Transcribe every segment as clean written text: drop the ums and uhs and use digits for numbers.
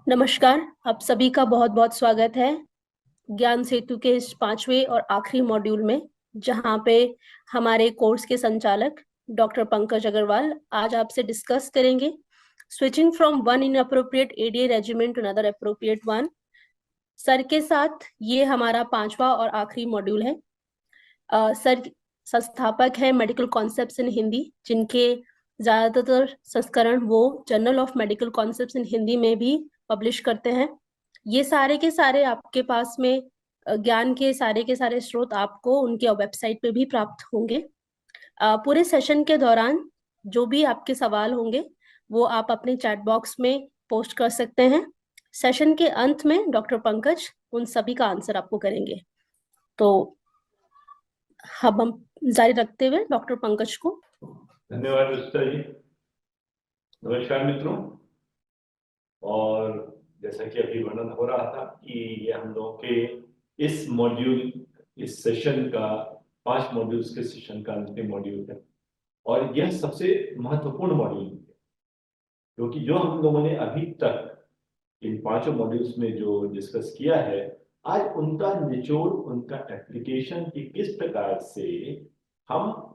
नमस्कार। आप सभी का बहुत बहुत स्वागत है ज्ञान सेतु के इस 5वें और आखिरी मॉड्यूल में, जहां पे हमारे कोर्स के संचालक डॉक्टर पंकज अग्रवाल आज आपसे डिस्कस करेंगे switching from one inappropriate ADA regimen to another appropriate one. Sir के साथ ये हमारा 5वां और आखिरी मॉड्यूल है। सर संस्थापक है मेडिकल कॉन्सेप्ट्स इन हिंदी, जिनके ज्यादातर संस्करण वो जर्नल ऑफ मेडिकल कॉन्सेप्ट्स इन हिंदी में भी पब्लिश करते हैं। ये सारे के सारे आपके पास में ज्ञान के सारे स्रोत आपको उनके वेबसाइट पे भी प्राप्त होंगे। पूरे सेशन के दौरान जो भी आपके सवाल होंगे वो आप अपने चैट बॉक्स में पोस्ट कर सकते हैं। सेशन के अंत में डॉक्टर पंकज उन सभी का आंसर आपको करेंगे। तो हम जारी रखते हुए डॉक्टर पंकज को धन्यवाद रुचिता जी। नमस्कार मित्रों, और जैसा कि अभी वर्णन हो रहा था कि ये हम लोगों के इस मॉड्यूल, इस सेशन का 5 मॉड्यूल्स के सेशन का अंतिम मॉड्यूल है और यह सबसे महत्वपूर्ण मॉड्यूल है, क्योंकि जो हम लोगों ने अभी तक इन 5 मॉड्यूल्स में जो डिस्कस किया है, आज उनका निचोड़, उनका एप्लीकेशन कि किस प्रकार से हम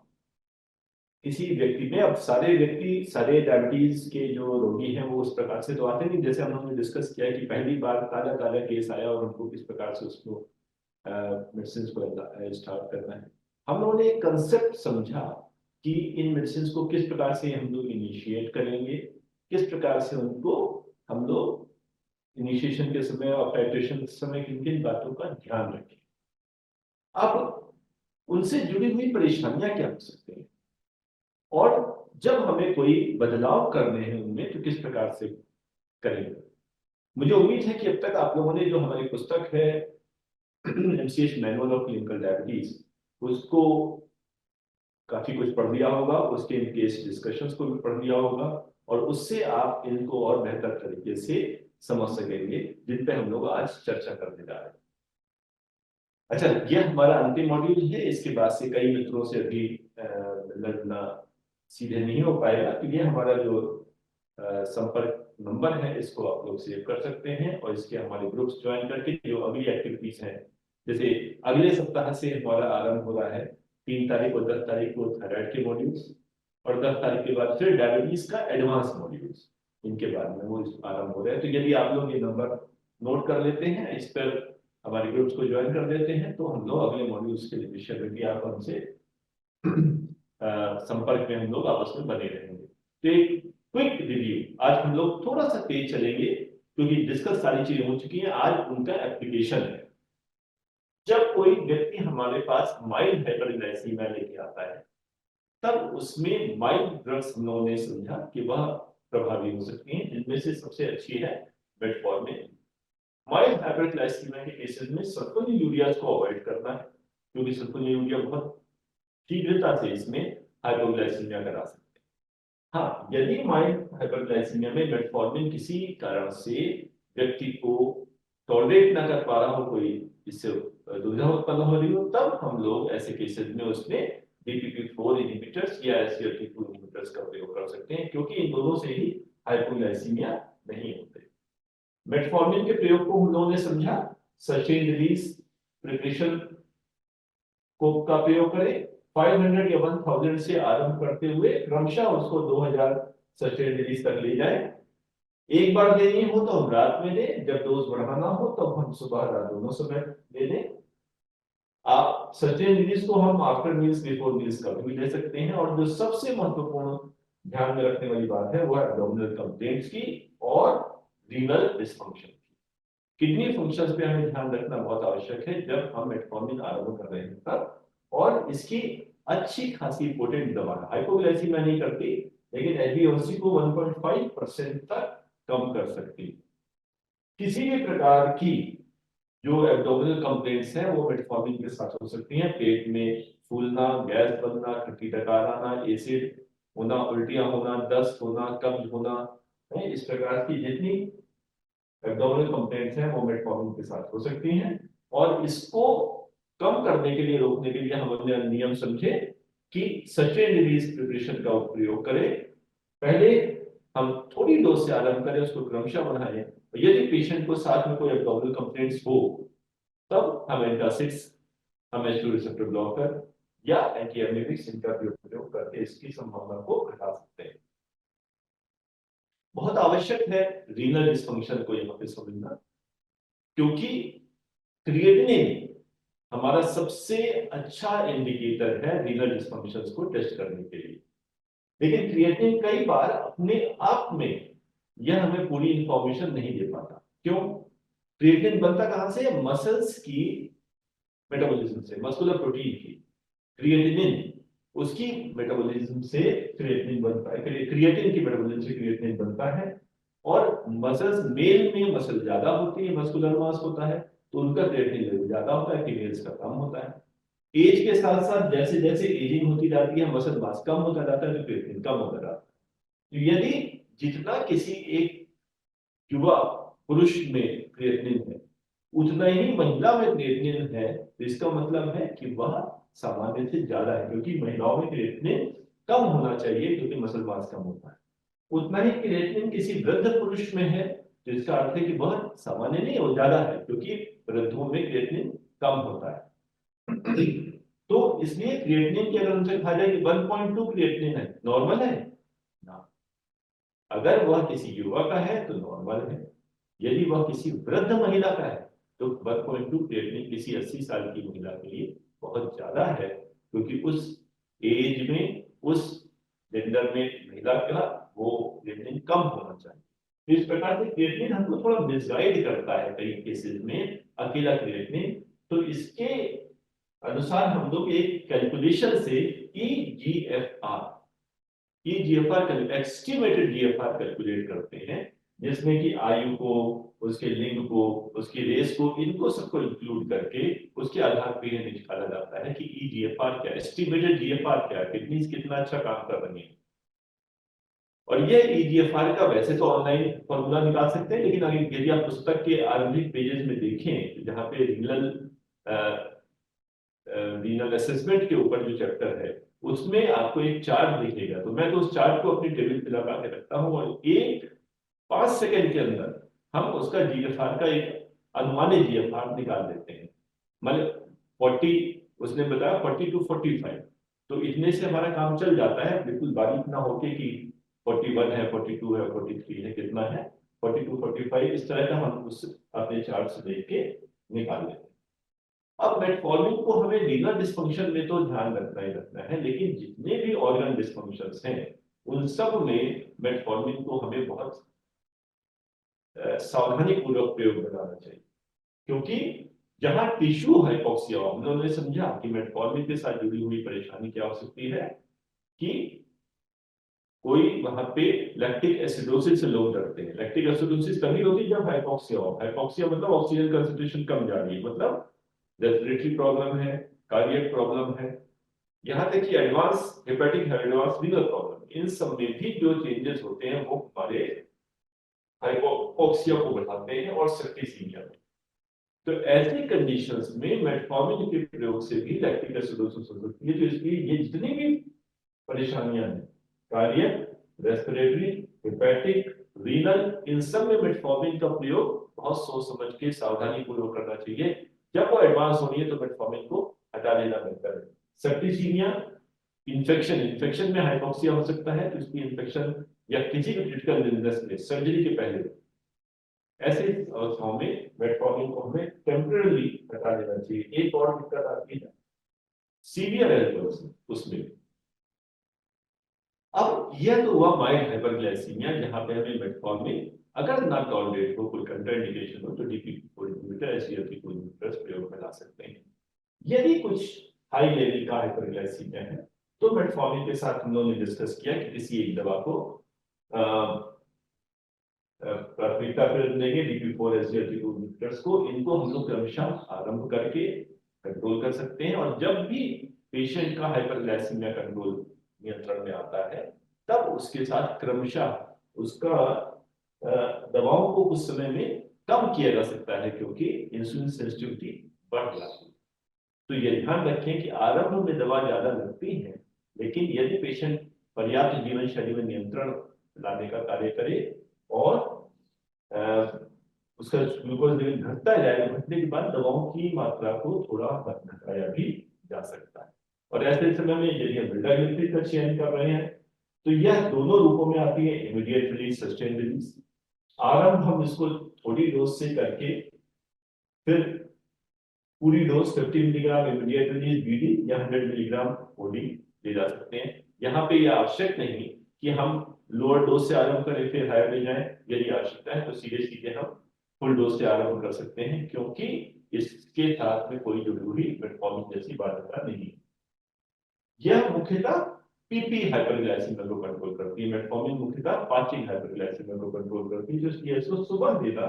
किसी व्यक्ति में, अब सारे व्यक्ति, सारे डायबिटीज के जो रोगी हैं वो उस प्रकार से तो आते नहीं, जैसे हम लोगों ने डिस्कस किया कि पहली बार ताजा ताजा केस आया और उनको किस प्रकार से उसको मेडिसिन को स्टार्ट करना है। हम लोगों ने एक कंसेप्ट समझा कि इन मेडिसिन को किस प्रकार से हम लोग इनिशिएट करेंगे, किस प्रकार से उनको हम लोग इनिशिएशन के समय और टाइट्रेशन के समय किन किन बातों का ध्यान रखें। अब उनसे जुड़ी हुई परेशानियां क्या हो सकती हैं और जब हमें कोई बदलाव करने हैं उनमें तो किस प्रकार से करेंगे। मुझे उम्मीद है कि अब तक आप लोगों ने जो हमारी पुस्तक है MCH manual of clinical diabetes, उसको काफी कुछ पढ़ लिया होगा, उसके इन केस डिस्कशंस को भी पढ़ लिया होगा और उससे आप इनको और बेहतर तरीके से समझ सकेंगे, जिन पे हम लोग आज चर्चा करने जा रहे हैं। अच्छा, यह हमारा अंतिम मॉड्यूल है। इसके बाद से कई मित्रों से अभी मिलना सीधे नहीं हो पाएगा, तो ये हमारा जो संपर्क नंबर है इसको आप लोग सेव कर सकते हैं और इसके हमारे ग्रुप्स ज्वाइन करके जो अगली एक्टिविटीज हैं, जैसे अगले सप्ताह से हमारा आरंभ हो रहा है 3 तारीख और 10 तारीख को थायराइड के मॉड्यूल्स, और 10 तारीख के बाद फिर डायबिटीज का एडवांस मॉड्यूल्स, इनके बाद में वो आरंभ हो रहे हैं। तो यदि आप लोग ये नंबर नोट कर लेते हैं, इस पर हमारे ग्रुप्स को ज्वाइन कर देते हैं, तो हम लोग अगले मॉड्यूल्स के विषय में भी आप हमसे संपर्क में हम लोग आपस में बने रहेंगे। तो एक क्विक रिव्यू, आज हम लोग थोड़ा सा तेज चलेंगे क्योंकि डिस्कस सारी चीजें हो चुकी हैं, आज उनका एप्लीकेशन है। जब कोई व्यक्ति हमारे पास माइल्ड हाइपरग्लाइसीमिया लेके आता है, तब उसमें माइल्ड ड्रग्स हम लोगों ने समझा कि वह प्रभावी हो सकती हैं, जिनमें से सबसे अच्छी है मेटफॉर्मिन। माइल्ड हाइपरग्लाइसीमिया के केसेस में सल्फोनिलूरिया को अवॉइड करना है, क्योंकि सल्फोनिलूरिया बहुत शीघ्रता से इसमें हाइपोग्लाइसीमिया करा सकते हैं। हाँ, यदि माइल्ड हाइपरग्लाइसीमिया में मेटफॉर्मिन किसी कारण से व्यक्ति को टॉलरेट ना कर पा रहा हो, कोई इससे दुविधा उत्पन्न हो रही हो, तब हम लोग ऐसे केसेस में उसमें DPP-4 इनहिबिटर्स या SGLT2 इनहिबिटर्स का प्रयोग कर सकते हैं, क्योंकि इन दोनों से ही हाइपोग्लाइसीमिया नहीं होते। मेटफॉर्मिन के प्रयोग को हम लोगों ने समझा, सस्टेन रिलीज प्रिपरेशन को का प्रयोग करें, 500 या 1000 से आरंभ करते हुए क्रमशः उसको 2000 सस्टेन रिलीज तक ले जाए। एक बार देनी हो तो हम रात में दें, जब डोज बढ़ाना हो तो हम सुबह रात दोनों समय दे दें। आप सस्टेन रिलीज को हम आफ्टर मील्स, बिफोर मील्स कभी भी ले सकते हैं। और जो सबसे महत्वपूर्ण ध्यान में रखने वाली बात है वो है एब्डोमिनल कंप्लेंट्स की और रीनल डिसफंक्शन की। किडनी फंक्शंस पे हमें ध्यान रखना बहुत आवश्यक है जब हम मेटफॉर्मिन आरंभ कर रहे हैं तब, और इसकी अच्छी खासी पोटेंट दवा हाइपोग्लाइसीमिया नहीं करती, लेकिन HbA1c को 1.5% तक कम कर सकती। किसी भी प्रकार की जो एब्डोमिनल कंप्लेंट्स हैं वो मेटफॉर्मिन के साथ हो सकती हैं। पेट में फूलना, गैस बनना, खट्टी डकार आना, एसिड होना, उल्टियां होना, दस्त होना, कब्ज होना, इस प्रकार की जितनी एब्डोमिनल कंप्लेंट्स हैं वो मेटफॉर्मिन के साथ हो सकती हैं। और इसको कम करने के लिए, रोकने के लिए हमने नियम समझे कि सस्टेन रिलीज प्रिपरेशन का प्रयोग करें। पहले हम थोड़ी डोज से आरंभ करें, उसको क्रमशः बढ़ाएं। यदि पेशेंट को साथ में कोई एब्डोमिनल कंप्लेंट्स हो, तब हम एंटासिड्स, हम H2 रिसेप्टर ब्लॉकर या एंटी एमिटिक्स, इनका भी उपयोग करके इसकी संभावना को घटा सकते हैं। बहुत आवश्यक है रीनल डिस्फंक्शन को यहाँ पे समझना, क्योंकि क्रिएटिनिन हमारा सबसे अच्छा इंडिकेटर है रीनल डिस्फंक्शंस को टेस्ट करने के लिए। लेकिन क्रिएटिनिन कई बार अपने आप में यह हमें पूरी इंफॉर्मेशन नहीं दे पाता। क्यों? क्रिएटिनिन बनता कहां से? मसल्स की मेटाबॉलिज्म से, मस्कुलर प्रोटीन की। क्रिएटिनिन उसकी मेटाबॉलिज्म से क्रिएटिनिन बनता है, क्रिएटिन की मेटाबॉलिज्म से क्रिएटिनिन बनता है। और मसल्स, मेल में मसल ज्यादा होती है, मस्कुलर मास होता है, तो उनका क्रिएटिनिन लेवल ज्यादा होता है, फीमेल्स का कम होता है। एज के साथ साथ जैसे जैसे एजिंग होती जाती है, मसल मास कम होता जाता है, तो क्रिएटिनिन कम होता जाता है। तो यदि जितना किसी एक युवा पुरुष में क्रिएटिनिन है, उतना ही महिला में क्रिएटिनिन है, तो इसका मतलब है कि वह सामान्य से ज्यादा है, क्योंकि महिलाओं में क्रिएटिनिन कम होना चाहिए क्योंकि मसल मास कम होता है। उतना ही क्रिएटिनिन किसी वृद्ध पुरुष में है, तो इसका अर्थ है कि वह सामान्य नहीं, वो ज्यादा है, क्योंकि वृद्धों में क्रिएटिनिन कम होता है। तो इसलिए क्रिएटिनिन की अगर हमसे कहा जाए कि 1.2 क्रिएटिनिन है, नॉर्मल है ना, अगर वह किसी युवा का है तो नॉर्मल है। यदि वह किसी वृद्ध महिला का है तो 1.2 क्रिएटिनिन किसी 80 साल की महिला के लिए बहुत ज्यादा है, क्योंकि उस एज में, उस जेंडर में महिला का वो क्रिएटिनिन कम होना चाहिए। तो इस प्रकार से क्रिएटिनिन हमको थोड़ा मिसगाइड करता है कई केसेस में, अकेला क्रिएटिनिन। तो इसके अनुसार हम लोग एक कैलकुलेशन से ईजीएफआर एस्टिमेटेड जीएफआर कैलकुलेट करते हैं, जिसमें कि आयु को, उसके लिंग को, उसकी रेस को, इनको सबको इंक्लूड करके उसके आधार पर यह निकाला जाता है कि ईजीएफआर क्या, एस्टिमेटेड जीएफआर क्या, किडनीज कितना अच्छा काम कर रही है। और ये ईजीएफआर का वैसे तो ऑनलाइन फॉर्मूला निकाल सकते हैं, लेकिन अगर यदि आप पुस्तक के आरंभिक पेजेस में देखें, जहां पे रीनल असेसमेंट के ऊपर जो चैप्टर है, उसमें आपको एक चार्ट दिखेगा। तो मैं तो उस चार्ट को अपनी टेबल पे लगा के रखता हूँ, और एक 5 सेकंड के अंदर हम उसका जीएफआर का एक अनुमानित जीएफआर निकाल देते हैं। मतलब 40, उसने बताया 40 to 45, तो इतने से हमारा काम चल जाता है, बिल्कुल बारीक ना होके कि 41 है, 42 है, 43 है, कितना है, 40 to 45, इस तरह का हम उस अपने चार्ट से देख के निकाल लेते हैं। अब मेटफॉर्मिन को हमें रीनल डिस्फंक्शन में तो ध्यान रखना ही रखना है, लेकिन जितने भी ऑर्गन डिस्फंक्शंस हैं, उन सब में मेटफॉर्मिन को हमें बहुत सावधानी पूर्वक प्रयोग बनाना चाहिए। क्योंकि जहां टिश्यू हाइपोक्सिया, हम लोगों ने समझा कि मेटफॉर्मिन के साथ जुड़ी हुई परेशानी क्या हो सकती है, कि कोई वहां पे लैक्टिक एसिडोसिस से लोग डरते हैं। लैक्टिक एसिडोसिस तभी होती है जब हाइपोक्सिया हो। हाइपोक्सिया मतलब ऑक्सीजन कंसंट्रेशन कम जा रही है, मतलब रेस्पिरेटरी प्रॉब्लम है, कार्डियक प्रॉब्लम है, यहां तक कि advance hepatic, advance renal problem, इन सब में भी जो चेंजेस होते हैं वो हमारे हाइपोक्सिया को बढ़ाते हैं और सेप्टिसीमिया में। तो ऐसे कंडीशंस में मेटफॉर्मिन के प्रयोग से भी लैक्टिक एसिडोसिस हो सकती है। तो इसलिए ये जितनी भी परेशानियां हैं, कार्डियक, रेस्पिरेटरी, हेपेटिक, रीनल, इन सब में मेटफॉर्मिन का प्रयोग बहुत सोच समझ के सावधानी पूर्वक करना चाहिए। जब वो एडवांस हो रही है तो मेटफॉर्मिन को हटा देना बेहतर है। सेप्टिसीमिया, इन्फेक्शन में हाइपोक्सिया हो सकता है, तो इसकी इन्फेक्शन या किसी भी क्रिटिकल इलनेस में सर्जरी के पहले, ऐसे अवस्थाओं में मेटफॉर्मिन को हमें टेम्परेरी हटा देना चाहिए। एक और दिक्कत आती है सीवियर एल्कोहलिज्म, उसमें अब यह तो हुआ माइल्ड हाइपरग्लाइसीमिया, जहां पे हमें मेटफॉर्मिन अगर ना टॉलरेट हो, कोई कंट्राइंडिकेशन हो, तो डीपीपी इनहिबिटर, एसजीएलटी इनहिबिटर्स प्रयोग में ला सकते हैं। यदि कुछ हाई लेवल का हाइपरग्लाइसीमिया है, तो मेटफॉर्मिन के साथ हम लोगों ने डिस्कस किया कि किसी एक दवा को प्राथमिकता पर देंगे, DP4 SGLT2 इनहिबिटर्स को। इनको हम लोग क्रमशः आरंभ करके कंट्रोल कर सकते हैं, और जब भी पेशेंट का हाइपरग्लाइसीमिया कंट्रोल नियंत्रण में आता है, तब उसके साथ क्रमशः उसका दवाओं को उस समय में कम किया जा सकता है, क्योंकि इंसुलिन सेंसिटिविटी बढ़ जाती है। तो ये ध्यान रखें कि आरंभ में दवा ज्यादा लगती है, लेकिन यदि पेशेंट पर्याप्त जीवन शैली में नियंत्रण लाने का कार्य करे और उसका ग्लूकोज लेवल घटता जाए। घटने के बाद दवाओं की मात्रा को थोड़ा घटाया भी जा सकता है। और ऐसे समय में यदि हम विल्टाग्लिप्टिन का चयन कर रहे हैं तो यह दोनों रूपों में आती है, इमीडिएट रिलीज, सस्टेन रिलीज। आरंभ हम इसको थोड़ी डोज से करके फिर पूरी dose 50 milligram immediate release BD या 100 मिलीग्राम ओडी ले जा सकते हैं। यहाँ पे यह आवश्यक नहीं कि हम लोअर डोज से आरंभ करें फिर हायर ले जाएं। यदि आवश्यकता है तो सीधे सीधे हम फुल डोज से आरंभ कर सकते हैं, क्योंकि इसके साथ में कोई जरूरी मेटफॉर्मिन जैसी बाध्यता नहीं है। यह मुख्यतः पीपी हाइपरग्लाइसीमिया को कंट्रोल करती है। मेटफॉर्मिन मुख्यतः पाचिंग हाइपरग्लाइसीमिया को कंट्रोल करती है, जो इसको सुबह देना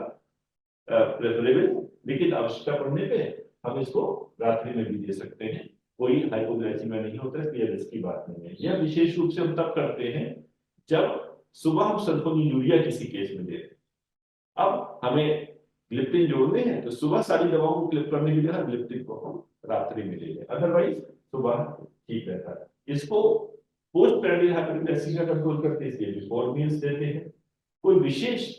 प्रेफरेबल, लेकिन आवश्यकता पड़ने पे हम इसको रात्रि में भी दे सकते हैं। कोई हाइपोग्लाइसीमिया नहीं होता, इसलिए रिस्क की बात नहीं है। यह विशेष रूप से हम तब करते हैं जब सुबह हम सल्फोनिलूरिया किसी केस में देते हैं। अब हमें ग्लिप्टिन जोड़ने हैं तो सुबह सारी दवाओं को क्लिप करने की जगह ग्लिप्टिन को हम रात्रि में ले लें, अदरवाइज सुबह ठीक रहता है। इसको पोस्ट पैरेंटल हाइपरग्लाइसीमिया कंट्रोल करते हैं, इसलिए बिफोर मील्स देते हैं। कोई विशेष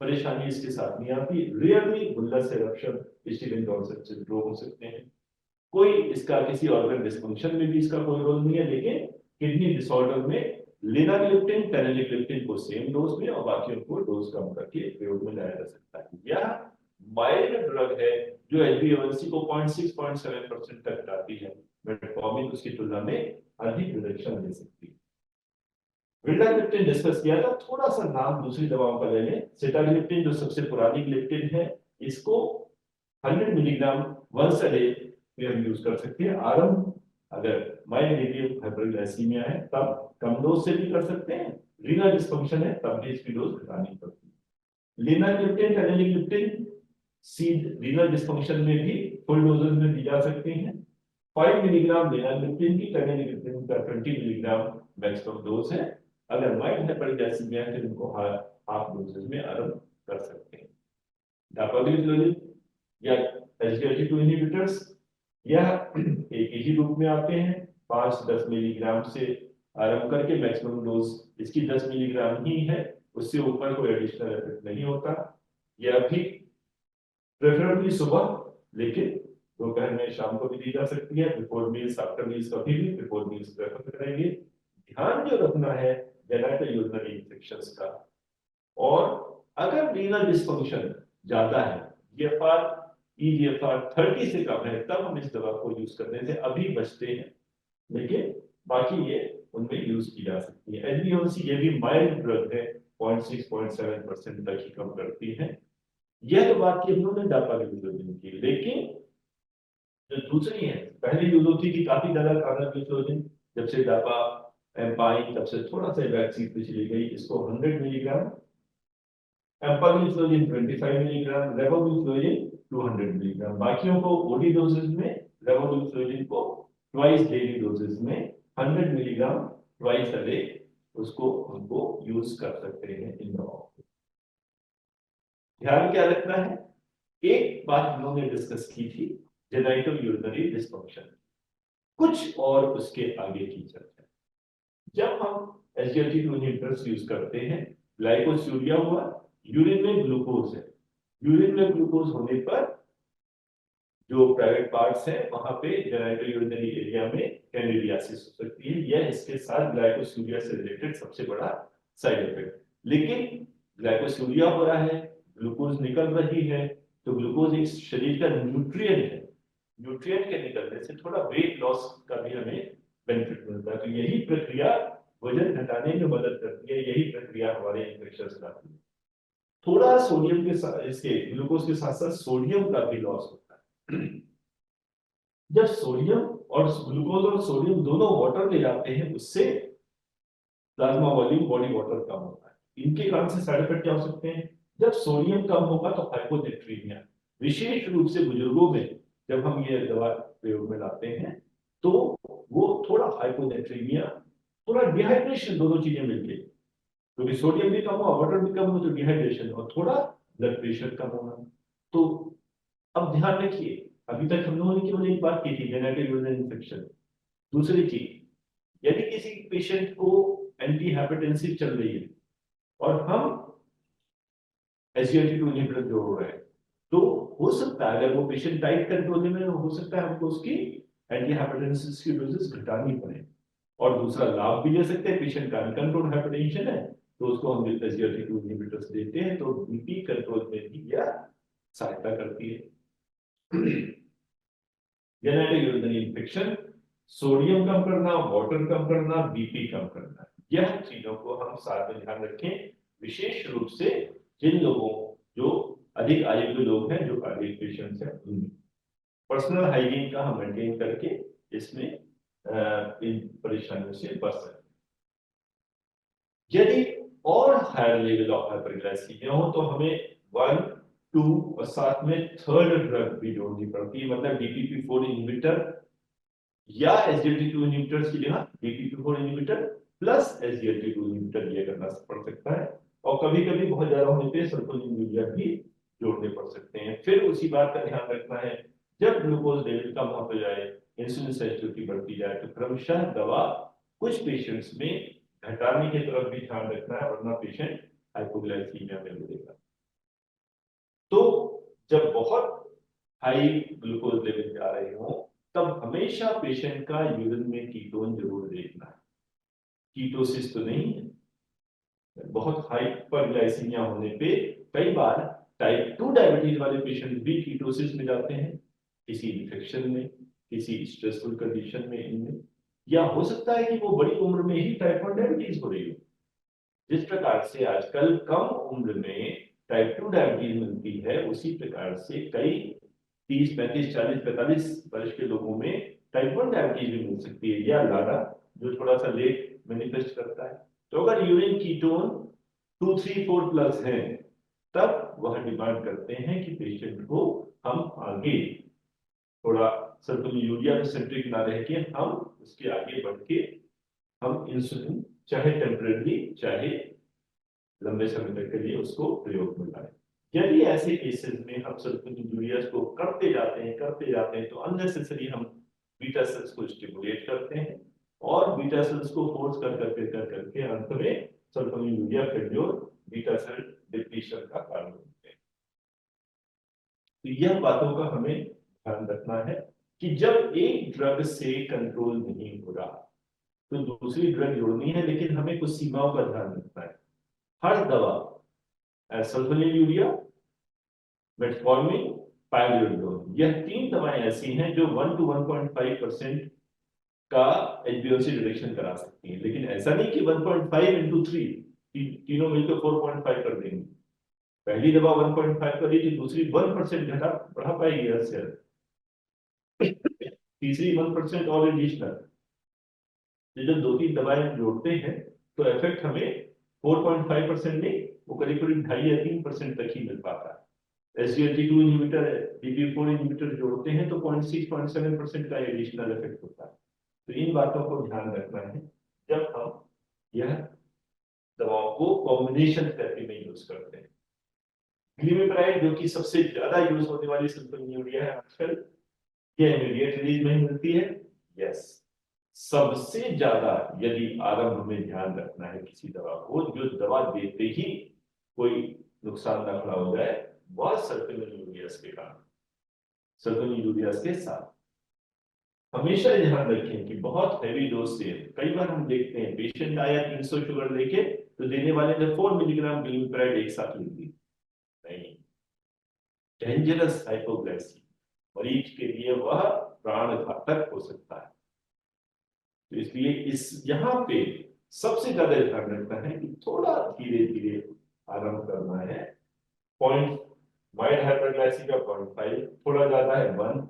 परेशानी इसके साथ नहीं आती। Rarely बुल्लस eruption, Steven Johnson syndrome हो सकते हैं। कोई इसका किसी ऑर्गन डिस्फंक्शन में भी इसका कोई रोल नहीं है, लेकिन किडनी डिसऑर्डर में लिनाग्लिप्टिन, टेनेलिग्लिप्टिन को सेम डोज में और बाकी को डोज कम करके प्रयोग में लाया जा सकता है। यह माइल्ड ड्रग है जो HbA1c को 0.6-0.7% तक लाती है। मेटफॉर्मिन उसकी तुलना में अधिक रिडक्शन दे सकती है। विल्टाग्लिप्टिन डिस्कस किया था, थोड़ा सा नाम दूसरी दवाओं का ले लें। सिटाग्लिप्टिन जो सबसे पुरानी ग्लिप्टिन है, इसको 100 मिलीग्राम वंस अ डे में हम यूज कर सकते हैं। आरंभ अगर माइल्ड डिग्री हाइपरग्लाइसीमिया है तब कम डोज से भी कर सकते हैं, रीनल डिस्फंक्शन है तब भी इसकी डोज घटानी पड़ती है। लिनाग्लिप्टिन, टेनेलिग्लिप्टिन सीड रीनल डिस्फंक्शन में भी फुल डोजेज में दी जा सकती हैं। 5 मिलीग्राम लिनाग्लिप्टिन की, टेनेलिग्लिप्टिन का 20 मिलीग्राम मैक्सिमम डोज है। अगर माइल्ड हाइपरग्लाइसीमिया है तो इनको हाफ डोजेज में आरंभ कर सकते हैं। दापाग्लिप्टिन या SGLT2 इनहिबिटर्स यह एक ही रूप में आते हैं। 5-10 मिलीग्राम से आरंभ करके मैक्सिमम डोज इसकी 10 मिलीग्राम ही है, उससे ऊपर कोई एडिशनल इफेक्ट नहीं होता। यह भी प्रेफरेबली सुबह, लेकिन दोपहर में, शाम को भी दी जा सकती है। बिफोर मील्स, आफ्टर मील्स कभी भी बिफोर मील्स प्रेफर करेंगे। ध्यान जो रखना है जेनेटल यूरिनरी इन्फेक्शंस का, और अगर रीनल डिस्फंक्शन ज्यादा है, GFR EGFR 30 से कम है, तब हम इस दवा को यूज करने से अभी बचते हैं, लेकिन बाकी ये उनमें यूज की जा सकती है। HbA1c ये भी माइल्ड ड्रग है, 0.6-0.7% तक ही कम करती है। यह तो बात की हम लोगों ने दापाग्लिप्टिन की, लेकिन जो दूसरी है, पहले यूज होती थी काफी ज्यादा कार्बाग्लिप्टिन, जब से दापा एम्पाइन तब से थोड़ा सा वैक्सीन पे चली गई। इसको 100 मिलीग्राम, एम्पाग्लिप्टिन 25 मिलीग्राम, लेवोग्लिप्टिन 200 मिलीग्राम। बाकियों को ओडी डोजेज में, लेवोग्लिप्टिन को ट्वाइस डेली डोजेज में 100 मिलीग्राम ट्वाइस अ डे, उसको हमको यूज कर सकते हैं इन दवाओं को। ध्यान क्या रखना है, एक बात हम लोगों ने डिस्कस की थी, जेनिटल यूरिनरी डिस्फंक्शन, कुछ और उसके आगे की चर्चा। जब हम SGLT2 इनहिबिटर्स यूज करते हैं, ग्लाइकोस्यूरिया हुआ, यूरिन में ग्लूकोज है। यूरिन में ग्लूकोज होने पर जो प्राइवेट पार्ट्स हैं वहां पे जेनिटल यूरिनरी एरिया में कैंडिडियासिस हो सकती है। यह इसके साथ ग्लाइकोस्यूरिया से रिलेटेड सबसे बड़ा साइड इफेक्ट। लेकिन ग्लाइकोस्यूरिया हो रहा है, ग्लूकोज निकल रही है, तो ग्लूकोज एक शरीर का न्यूट्रिएंट है। न्यूट्रिएंट के निकलने से थोड़ा वेट लॉस का भी हमें बेनिफिट मिलता है। तो यही प्रक्रिया वजन घटाने में मदद करती है, यही प्रक्रिया हमारे इन्फेक्शन लाती है। थोड़ा सोडियम के साथ, इसके ग्लूकोज के साथ साथ सोडियम का भी लॉस होता है। जब सोडियम और ग्लूकोज और सोडियम दोनों वाटर ले जाते हैं, उससे प्लाज्मा वॉल्यूम, बॉडी वाटर कम होता है। इनके कारण से साइड इफेक्ट क्या हो सकते हैं, जब सोडियम कम होगा तो हाइपोनेट्रीमिया, विशेष रूप से बुजुर्गों में जब हम ये दवा प्रयोग में लाते हैं तो वो थोड़ा हाइपोनेट्रीमिया, थोड़ा डिहाइड्रेशन, दोनों चीजें मिलके, क्योंकि सोडियम भी कम हो, वाटर भी कम हो, तो डिहाइड्रेशन और थोड़ा ब्लड प्रेशर कम होना। तो अब ध्यान रखिए, अभी तक हम लोगों ने केवल एक बात की थी, जेनेटिक यूरिनरी इन्फेक्शन। दूसरी चीज, यदि किसी पेशेंट को एंटी हाइपरटेंसिव चल रही है और हम SGLT2 इनहिबिटर जोड़ रहे हैं, तो हो सकता है अगर वो पेशेंट डाइट कंट्रोल में, हो सकता है हमको उसकी एंटी हाइपरटेंसिव की डोजेस घटानी पड़े। और दूसरा लाभ भी ले सकते हैं, पेशेंट का अनकंट्रोल्ड हाइपरटेंशन है तो उसको हम SGLT2 इनहिबिटर्स देते हैं, तो बीपी कंट्रोल में भी यह सहायता करती है। जेनेटिक यूरिनरी इन्फेक्शन, सोडियम कम करना, वाटर कम करना, बीपी कम करना, यह चीजों को हम साथ में ध्यान रखें, विशेष रूप से जिन लोगों जो अधिक आयु के लोग हैं, जो कार्डियक पेशेंट्स हैं, उनमें पर्सनल हाइजीन का हम मेंटेन करके इसमें इन परेशानियों से बच सकते हैं। यदि और हायर लेवल ऑफ हाइपरग्लाइसीमिया हो तो हमें 1, 2 और साथ में थर्ड ड्रग भी जोड़नी पड़ती है, मतलब DPP4 इनहिबिटर या SGLT2 इनहिबिटर्स की जगह DPP4 inhibitor plus SGLT2 inhibitor दिया करना पड़ सकता है। और कभी कभी बहुत ज्यादा होने पे सल्फोनिलुरिया भी जोड़ने पड़ सकते हैं। फिर उसी बात का ध्यान रखना है, जब ग्लूकोज लेवल कम होता जाए, इंसुलिन सेंसिटिविटी बढ़ती जाए, तो क्रमशः दवा कुछ पेशेंट्स में घटाने की तरफ भी ध्यान रखना है, वरना पेशेंट हाइपोग्लाइसीमिया में मिलेगा। तो जब बहुत हाई ग्लूकोज लेवल जा रहे हो, तब हमेशा पेशेंट का यूरिन में कीटोन जरूर देखना है, कीटोसिस तो नहीं है। बहुत हाइपरग्लाइसीमिया होने पे कई बार टाइप 2 डायबिटीज वाले पेशेंट भी कीटोसिस में जाते हैं, किसी इन्फेक्शन में, किसी स्ट्रेसफुल कंडीशन में इनमें, या हो सकता है कि वो बड़ी उम्र में ही टाइप 1 डायबिटीज हो रही हो। जिस प्रकार से आजकल कम उम्र में टाइप 2 डायबिटीज मिलती है, उसी प्रकार से कई 30, 35, 40, 45 वर्ष के लोगों में टाइप 1 डायबिटीज भी मिल सकती है, या लाडा जो थोड़ा सा लेट मैनिफेस्ट करता है। तो अगर यूरिन कीटोन 2, 3, 4 प्लस है, तब वह डिमांड करते हैं कि पेशेंट को हम आगे थोड़ा सल्फोनिलुरिया में सेंट्रिक ना रह के हम उसके आगे बढ़ के हम इंसुलिन चाहे टेम्परेरी चाहे लंबे समय तक के लिए उसको प्रयोग में लाए। यदि ऐसे केसेस में हम सल्फोनिलुरिया को करते जाते हैं तो अननेसेसरी हम बीटा सेल्स को स्टिमुलेट करते हैं, और बीटा सेल्स को फोर्स कर करके अंत में सल्फोनिलुरिया फेल्योर बीटा सेल डिप्लीशन का कारण बनते हैं। तो यह बातों का हमें ध्यान रखना है कि जब एक ड्रग से कंट्रोल नहीं हो रहा तो दूसरी ड्रग जोड़नी है, लेकिन हमें कुछ सीमाओं का ध्यान रखना है। हर दवा सल्फोनिलुरिया, मेटफॉर्मिन, पाइलोडोन, यह 3 दवाएं ऐसी हैं जो 1 to 1.5% का HbA1c रिडक्शन करा सकती हैं, लेकिन ऐसा नहीं कि 1.5 into 3 तीनों मिलकर 4.5 कर देंगे। पहली दवा 1.5 करी थी, दूसरी 1% घटा बढ़ा पाएगी इससे, तीसरी 1% और एडिशनल। जब 2-3 दवाएं जोड़ते हैं तो इफेक्ट हमें 4.5% नहीं, वो करीब करीब 2.5 या 3% तक ही मिल पाता है। SGLT2 इनहिबिटर, DPP4 इनहिबिटर जोड़ते हैं तो 0.6, 0.7% का एडिशनल इफेक्ट होता है। तो इन बातों को ध्यान रखना है जब हम यह दवाओं को कॉम्बिनेशन थेरेपी में यूज करते हैं। ग्लिमिप्राइड जो कि सबसे ज्यादा यूज होने वाली सल्फोनिलुरिया है आजकल, ये इमीडिएट रिलीज में मिलती है। यस, सबसे ज्यादा यदि आरंभ में ध्यान रखना है किसी दवा को, जो दवा देते ही कोई नुकसान न खड़ा हो जाए, वह सल्फोनिलुरियास के कारण, सल्फोनिलुरियास के साथ हमेशा ध्यान रखें कि बहुत हैवी डोज से, कई बार हम देखते हैं पेशेंट आया 300 शुगर लेके, तो देने वाले ने 4 मिलीग्राम ग्लिमिप्राइड एक साथ लिख दी। नहीं, डेंजरस हाइपोग्लाइसीमिया मरीज के लिए वह प्राण घातक हो सकता है। तो इसलिए इस यहाँ पे सबसे ज्यादा ध्यान रखना है कि थोड़ा धीरे धीरे आरंभ करना है। पॉइंट माइल्ड हाइपरग्लाइसीमिया 0.5, थोड़ा ज्यादा है 1,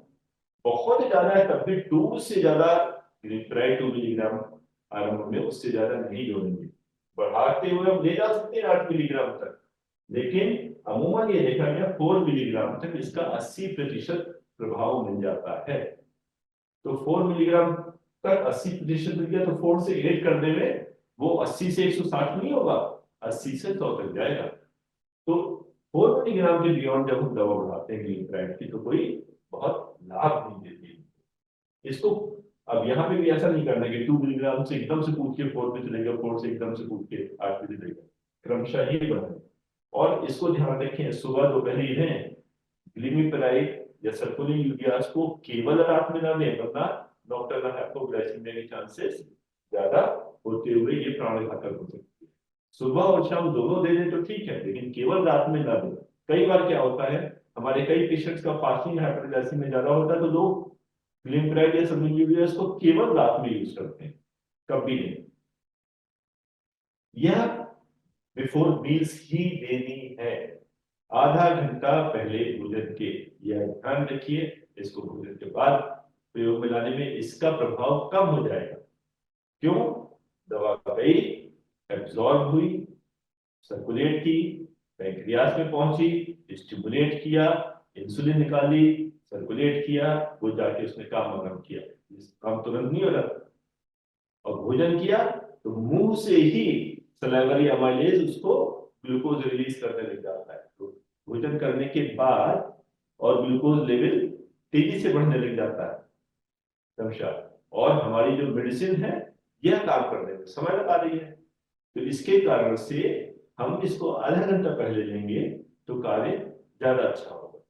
बहुत ज्यादा है तब भी 2 से ज्यादा, 2 मिलीग्राम आरंभ में, उससे ज्यादा नहीं जोड़ेंगे। बढ़ाते हुए हम ले जा सकते हैं 8 मिलीग्राम तक, लेकिन अमूमन ये देखा गया 4 मिलीग्राम तक इसका 80% प्रभाव मिल जाता है। तो 4 मिलीग्राम तक 80% मिल गया, तो 4 से 8 करने में वो 80 से 160 नहीं होगा, 80 से 100 तक जाएगा। तो 4 मिलीग्राम के बियॉन्ड जब हम दवा बढ़ाते हैं ग्लिमिप्राइड की, तो कोई बहुत लाभ नहीं देती इसको। अब यहाँ पे भी ऐसा नहीं करना कि 2 मिलीग्राम से एकदम से कूद के 4 पे चलेगा, 4 से एकदम से कूद के 8 पे चलेगा, क्रमशः ही बढ़े। और इसको ध्यान रखें, सुबह दोपहर इन्हें ग्लिमिपेराइड या सर्कुलिन यूरियाज को केवल रात में ना दें, वरना नॉकटर्नल हाइपोग्लाइसीमिया के चांसेस ज्यादा होते हुए ये प्राणघातक हो सकती है। सुबह और शाम दोनों दे दें तो ठीक है, लेकिन केवल रात में ना दें। कई बार क्या होता है, हमारे कई पेशेंट्स का फास्टिंग हाइपोग्लाइसीमिया ज्यादा होता है, तो लोग ग्लिमिपेराइड या सर्कुलिन यूरियाज को केवल रात में यूज करते हैं, कभी नहीं। यह बिफोर मील्स ही देनी है, आधा घंटा पहले भोजन के। यह ध्यान रखिए, इसको भोजन के बाद प्रयोग में लाने में इसका प्रभाव कम हो जाएगा। क्यों? दवा गई, एब्जॉर्ब हुई, सर्कुलेट की, पैंक्रियास में पहुंची, स्टिमुलेट किया, इंसुलिन निकाली, सर्कुलेट किया, वो जाके उसने काम आरंभ किया। काम तुरंत नहीं हो रहा। और भोजन किया तो मुंह से ही सलाइवरी अमाइलेज उसको ग्लूकोज रिलीज करने लग जाता है। तो भोजन करने के बाद और ग्लूकोज लेवल तेजी से बढ़ने लग जाता है क्रमशः, और हमारी जो मेडिसिन है यह काम करने में समय लगा रही है। तो इसके कारण से हम इसको आधा घंटा पहले लेंगे तो कार्य ज्यादा अच्छा होगा।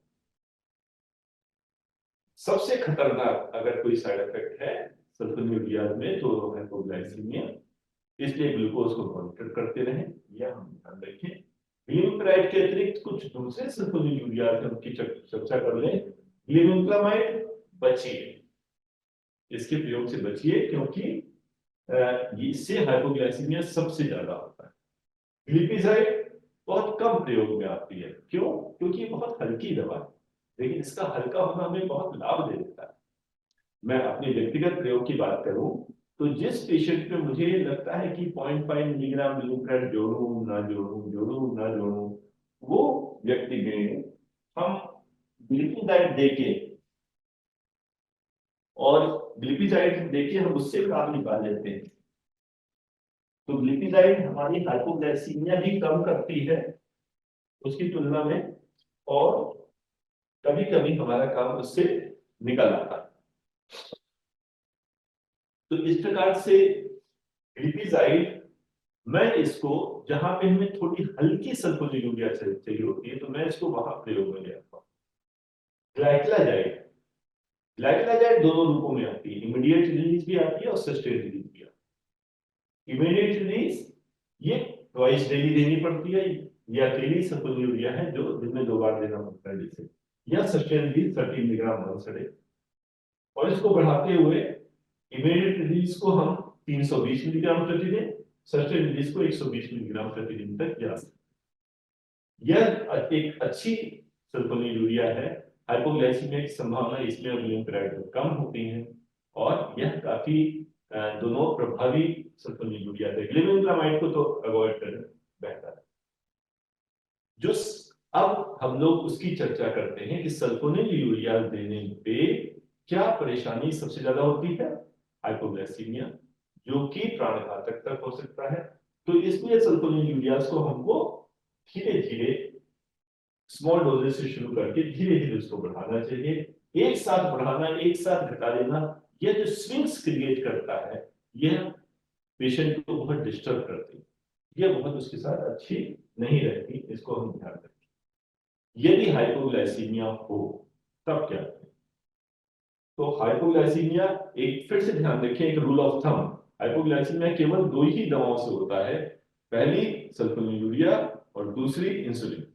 सबसे खतरनाक अगर कोई साइड इफेक्ट है सर्कुलिन यूरियाज में तो हाइपोग्लाइसीमिया, इसलिए ग्लूकोज को मॉनिटर करते रहें, यह हम ध्यान रखें। ग्लिमिपेराइड के अतिरिक्त कुछ दूसरे सर्कुलिन यूरियाज हम की चर्चा कर लें। ग्लिमिक्लामाइड बचिए, इसके प्रयोग से बचिए, क्योंकि इससे हाइपोग्लाइसीमिया सबसे ज्यादा होता है। ग्लिपिजाइड बहुत कम प्रयोग में आती है। क्यों? क्योंकि ये बहुत हल्की दवा है, लेकिन इसका हल्का होना हमें बहुत लाभ दे देता है। मैं अपने व्यक्तिगत प्रयोग की बात करूं तो जिस पेशेंट में मुझे लगता है कि 0.5 मिलीग्राम ग्लूकोज जोड़ूं ना जोड़ूं, वो व्यक्ति में हम ग्लिपिजाइड देके और ग्लिपिजाइड देके हम उससे काम निकाल लेते हैं। तो ग्लिपिजाइड हमारी हाइपोग्लाइसीमिया भी कम करती है उसकी तुलना में, और कभी कभी हमारा काम उससे निकल आता है। तो इस प्रकार से ग्लिपिजाइड, मैं इसको जहां पे हमें थोड़ी हल्की सल्फोनिक यूरिया चाहिए होती है तो मैं इसको वहां प्रयोग में ले आता हूं। ग्लाइकोलाइजाइड, ग्लाइकोलाइजाइड दोनों रूपों में आती है, इमीडिएट रिलीज भी आती है और सस्टेन रिलीज भी आती है। इमीडिएट रिलीज ये ट्वाइस डेली देनी पड़ती है, ये अकेली सल्फोनिक यूरिया है जो दिन में 2 बार देना पड़ता है जिसे, या sustain release 30 milligram once a day. और इसको बढ़ाते हुए इमीडिएट रिलीज को हम 320 मिलीग्राम प्रतिदिन, सस्टेन रिलीज को 120 मिलीग्राम प्रतिदिन तक जा सकते हैं। यह एक अच्छी सल्फोनिक यूरिया है। हाइपोग्लाइसीमिया की संभावना इसमें और ग्लिमिपेराइड में कम होती है, और यह काफी दोनों प्रभावी सल्फोनिक यूरिया है। ग्लिमिक्लामाइड को तो अवॉइड करें बेहतर है। जो अब हम लोग उसकी चर्चा करते हैं कि सल्फोनिक यूरिया देने पे क्या परेशानी सबसे ज्यादा होती है, हाइपोग्लाइसीमिया, जो कि प्राणघातक तक हो सकता है। तो इसलिए सल्फोनिक यूरियाज को हमको धीरे धीरे स्मॉल डोजेस से शुरू करके धीरे धीरे उसको बढ़ाना चाहिए। एक साथ बढ़ाना, एक साथ घटा देना, यह जो स्विंग्स क्रिएट करता है यह पेशेंट को बहुत डिस्टर्ब करती है, यह बहुत उसके साथ अच्छी नहीं रहती। इसको हम ध्यान रखें। यदि हाइपोग्लाइसीमिया हो तब क्या करें? तो हाइपोग्लाइसीमिया, एक फिर से ध्यान रखें, एक रूल ऑफ थंब, हाइपोग्लाइसीमिया केवल 2 ही दवाओं से होता है, पहली सल्फोनिक यूरिया और दूसरी इंसुलिन,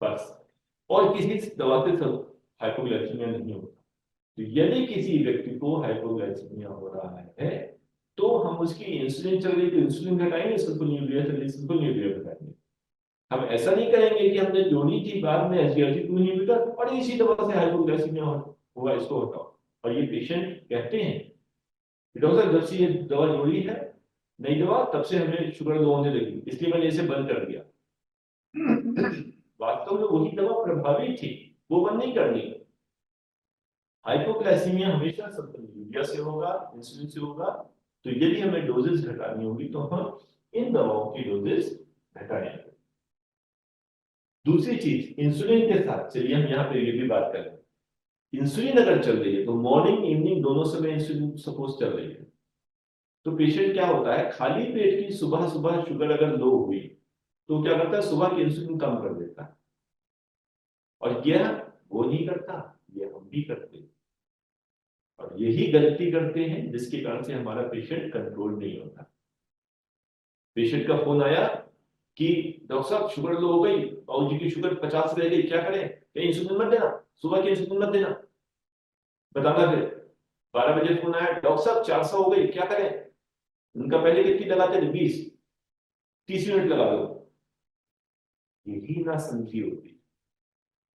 बस। और किसी दवा से हाइपोग्लाइसीमिया नहीं होता। तो यदि किसी व्यक्ति को हाइपोग्लाइसीमिया हो रहा है तो हम उसकी इंसुलिन चल रही तो इंसुलिन घटाएंगे, सल्फोनिक यूरिया चल रही सल्फोनिक यूरिया घटाएंगे। हम ऐसा नहीं करेंगे कि हमने जोड़ी थी बाद में SGLT2 इनहिबिटर और इसी दवा से हाइपोग्लाइसीमिया हुआ, इसको हटाओ। और ये पेशेंट कहते हैं कि डॉक्टर साहब जब से ये दवा जोड़ी है नई दवा, तब से हमें शुगर लो होने लगी, इसलिए मैंने इसे बंद कर दिया। वास्तव में वही दवा प्रभावी थी, वो बंद नहीं करनी। हाइपोग्लाइसीमिया हमेशा सल्फोनिक यूरिया से होगा, इंसुलिन से होगा। तो यदि हमें डोजेस घटानी होगी तो हम इन दवाओं की डोजेस घटाएंगे। दूसरी चीज, इंसुलिन के साथ चलिए हम यहाँ पे ये भी बात करें। इंसुलिन अगर चल रही है तो मॉर्निंग इवनिंग दोनों समय इंसुलिन सपोज चल रही है, तो पेशेंट क्या होता है, खाली पेट की सुबह सुबह शुगर अगर लो हुई तो क्या करता है, सुबह की इंसुलिन कम कर देता है। और यह वो नहीं करता, ये हम भी करते हैं। और यही गलती करते हैं जिसके कारण से हमारा पेशेंट कंट्रोल नहीं होता। पेशेंट का फोन आया कि डॉक्टर साहब शुगर लो हो गई, बाबूजी की शुगर 50 रह गई, क्या करें? क्या इंसुलिन मत देना, सुबह की इंसुलिन मत देना, बताना फिर। 12 बजे फोन आया, डॉक्टर साहब 400 हो गई, क्या करें? उनका पहले कितनी लगाते थे, 20, 30 यूनिट लगा दो। यही ना समझी होती।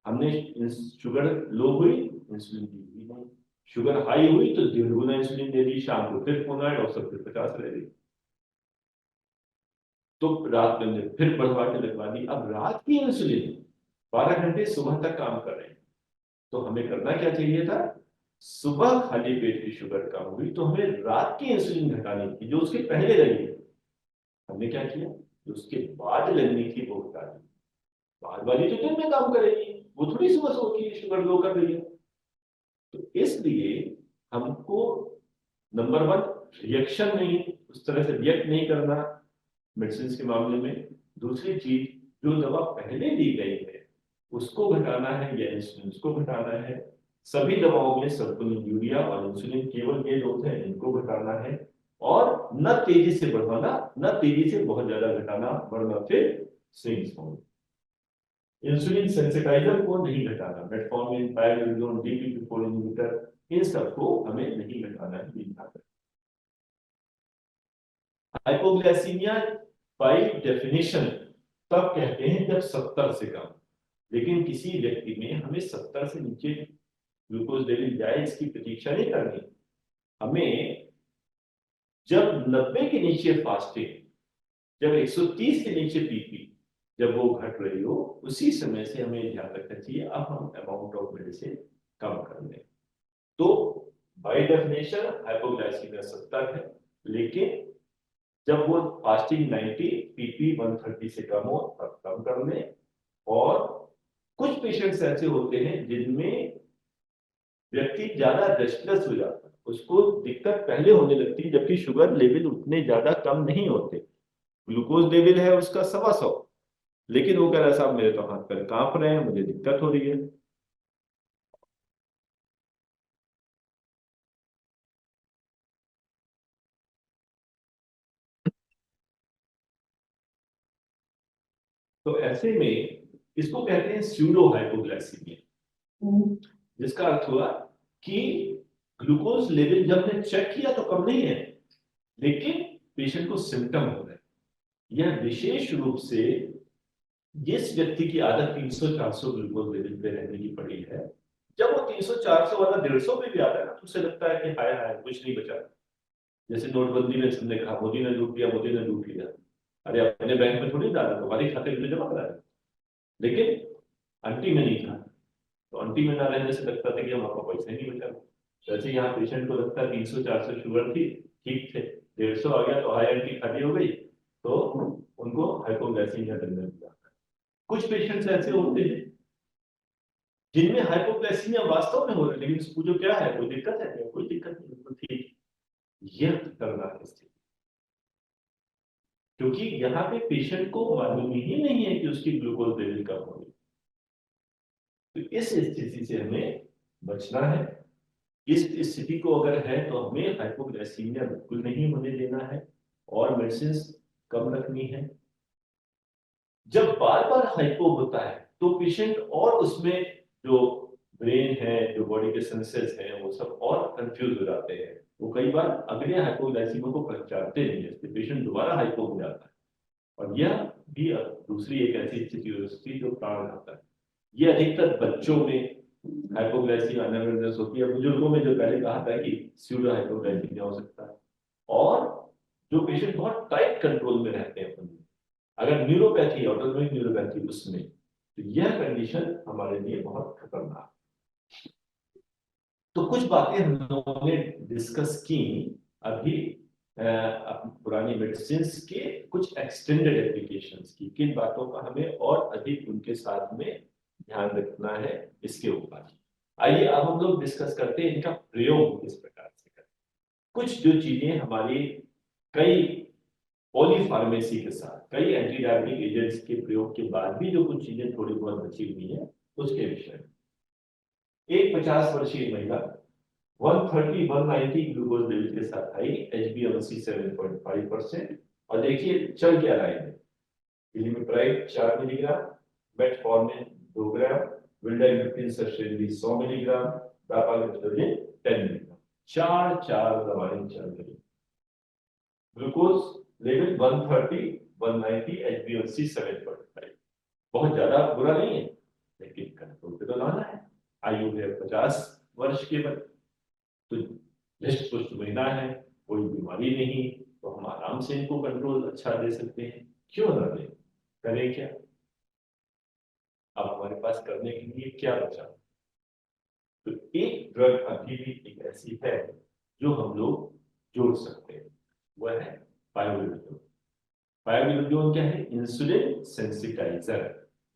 हमने शुगर लो हुई, इंसुलिन दी ही नहीं। शुगर हाई हुई तो 1.5 गुना इंसुलिन दे दी। शाम को फिर फोन आया, डॉक्टर फिर 50 रह गई, तो रात में हमने फिर बढ़वा के लगवा दी। अब रात की इंसुलिन 12 घंटे सुबह तक काम कर रहे हैं। तो हमें करना क्या चाहिए था, सुबह खाली पेट की शुगर कम हुई तो हमें रात की इंसुलिन घटानी थी, जो उसके पहले लगी। हमने क्या किया, जो उसके बाद लगनी थी वो घटा दी। बाद वाली तो दिन में काम करेगी, वो थोड़ी सुबह सो की शुगर लो कर रही है। तो इसलिए हमको नंबर वन, रिएक्शन नहीं, उस तरह से रिएक्ट नहीं करना मेडिसिन के मामले में। दूसरी चीज, जो दवा पहले दी गई है उसको घटाना है या इंसुलिन उसको घटाना है। सभी दवाओं में सर्कुलिन यूरिया और इंसुलिन, केवल ये डोज है, इनको घटाना है। और न तेजी से बढ़ाना, न तेजी से बहुत ज्यादा घटाना, वरना फिर स्विंग्स होंगे। इंसुलिन सेंसिटाइजर को नहीं घटाना, मेटफॉर्मिन, पायरिडोन, DPP-4 इनहिबिटर, इन सबको हमें नहीं घटाना है। हाइपोग्लाइसीमिया बाय डेफिनेशन तब कहते हैं जब 70 से कम। लेकिन किसी व्यक्ति में हमें 70 से नीचे ग्लूकोज लेवल जाए इसकी प्रतीक्षा नहीं करनी। हमें जब 90 के नीचे फास्टिंग, जब 130 के नीचे पीपी जब वो घट रही हो, उसी समय से हमें ध्यान रखना चाहिए अब हम अमाउंट ऑफ मेडिसिन कम कर लें। तो बाय डेफिनेशन हाइपोग्लाइसीमिया 70 है, लेकिन जब वो फास्टिंग 90, पीपी 130 से कम हो तब कम कर लें। और कुछ पेशेंट्स ऐसे होते हैं जिनमें व्यक्ति ज्यादा रेस्टलेस हो जाता है, उसको दिक्कत पहले होने लगती है जबकि शुगर लेवल उतने ज्यादा कम नहीं होते। ग्लूकोज लेवल है उसका 125, लेकिन वो कह रहा है साहब मेरे तो हाथ पैर कांप रहे हैं, मुझे दिक्कत हो रही है। तो ऐसे में इसको कहते हैं स्यूडो हाइपोग्लाइसीमिया, जिसका अर्थ हुआ कि ग्लूकोज लेवल जब हमने चेक किया तो कम नहीं है, लेकिन पेशेंट को सिम्टम हो रहे हैं। यह विशेष रूप से जिस व्यक्ति की आदत 300-400 ग्लूकोज लेवल पे रहने की पड़ी है, जब वो 300-400 वाला 150 पे भी आता है ना, तो उसे लगता है कि हाय हाय कुछ नहीं बचा। जैसे नोटबंदी में सबने कहा मोदी ने लूट लिया, मोदी ने लूट लिया। अरे अपने बैंक में थोड़ी डाला, तुम्हारे खाते में जमा करा है। लेकिन आंटी में नहीं था, तो आंटी में ना रहने से लगता था कि हम आपका पैसा ही नहीं बचा। वैसे यहाँ पेशेंट को लगता है 300-400 शुगर थी, ठीक थे, 150 आ गया तो हाई आंटी खाली हो गई, तो उनको हाइपोग्लाइसीमिया लगने लगा। कुछ पेशेंट्स ऐसे होते हैं जिनमें हाइपोग्लाइसीमिया वास्तव में हो रहा है, लेकिन उसको जो क्या है, कोई दिक्कत है क्या? कोई दिक्कत नहीं, बिल्कुल ठीक। यह खतरनाक स्थिति, क्योंकि यहाँ पे पेशेंट को मालूम ही नहीं है कि उसकी ग्लूकोज लेवल कम हो रही। तो इस स्थिति से हमें बचना है। इस स्थिति को अगर है तो हमें हाइपोग्लाइसीमिया बिल्कुल नहीं होने देना है और मेडिसिन कम रखनी है। जब बार बार हाइपो होता है तो पेशेंट और उसमें जो ब्रेन है, जो बॉडी के सेंसेस हैं, वो सब और कंफ्यूज हो जाते हैं। वो कई बार अगले हाइपोग्लाइसीमिया को पहचानते नहीं है, इसलिए पेशेंट दोबारा हाइपो हो जाता है। और यह भी दूसरी एक ऐसी स्थिति हो सकती है जो प्राण घातक है। ये अधिकतर बच्चों में हाइपोग्लाइसीमिया अनअवेयरनेस होती है। बुजुर्गों में जो पहले कहा था कि स्यूडो हाइपोग्लाइसीमिया हो सकता है। और जो पेशेंट बहुत टाइट कंट्रोल में रहते हैं, अगर न्यूरोपैथी, ऑटोनोमिक न्यूरोपैथी उसमें, तो यह कंडीशन हमारे लिए बहुत खतरनाक। तो कुछ बातें हम लोगों ने डिस्कस की अभी पुरानी मेडिसिन के कुछ एक्सटेंडेड एप्लीकेशंस की। किन बातों का हमें और अधिक उनके साथ में ध्यान रखना है इसके ऊपर आइए अब हम लोग डिस्कस करते हैं, इनका प्रयोग किस प्रकार से करें। कुछ जो चीजें हमारी कई पॉलीफार्मेसी के साथ कई एंटी डायबिटिक एजेंट्स के प्रयोग के बाद भी जो कुछ चीजें थोड़ी बहुत बची हुई है उसके विषय में। एक 50 वर्षीय महिला 130-190 ग्लूकोज लेवल के साथ आई, HbA1c 7.5%। और देखिए चल क्या रहा है, इलिमिप्राइड 4 मिलीग्राम, मेटफॉर्मिन 2 ग्राम, विल्डाग्लिपिन सस्टेनली 100 मिलीग्राम, दापाग्लिपिन 10 मिलीग्राम, चार दवाएं चल रही। ग्लूकोज लेवल 130, 190, HbA1c 7.5, बहुत ज्यादा बुरा नहीं है, लेकिन कंट्रोल पे तो लाना है। आयु है 50 वर्ष के बाद, तो हृष्ट पुष्ट महिला है, कोई बीमारी नहीं, तो हम आराम से इनको कंट्रोल अच्छा दे सकते हैं, क्यों ना दें। करें क्या? अब हमारे पास करने के लिए क्या बचा? तो एक ड्रग अभी भी एक ऐसी है जो हम लोग जोड़ सकते हैं, वह है पायोग्लूटाथियोन। पायोग्लूटाथियोन क्या है? इंसुलिन सेंसिटाइजर।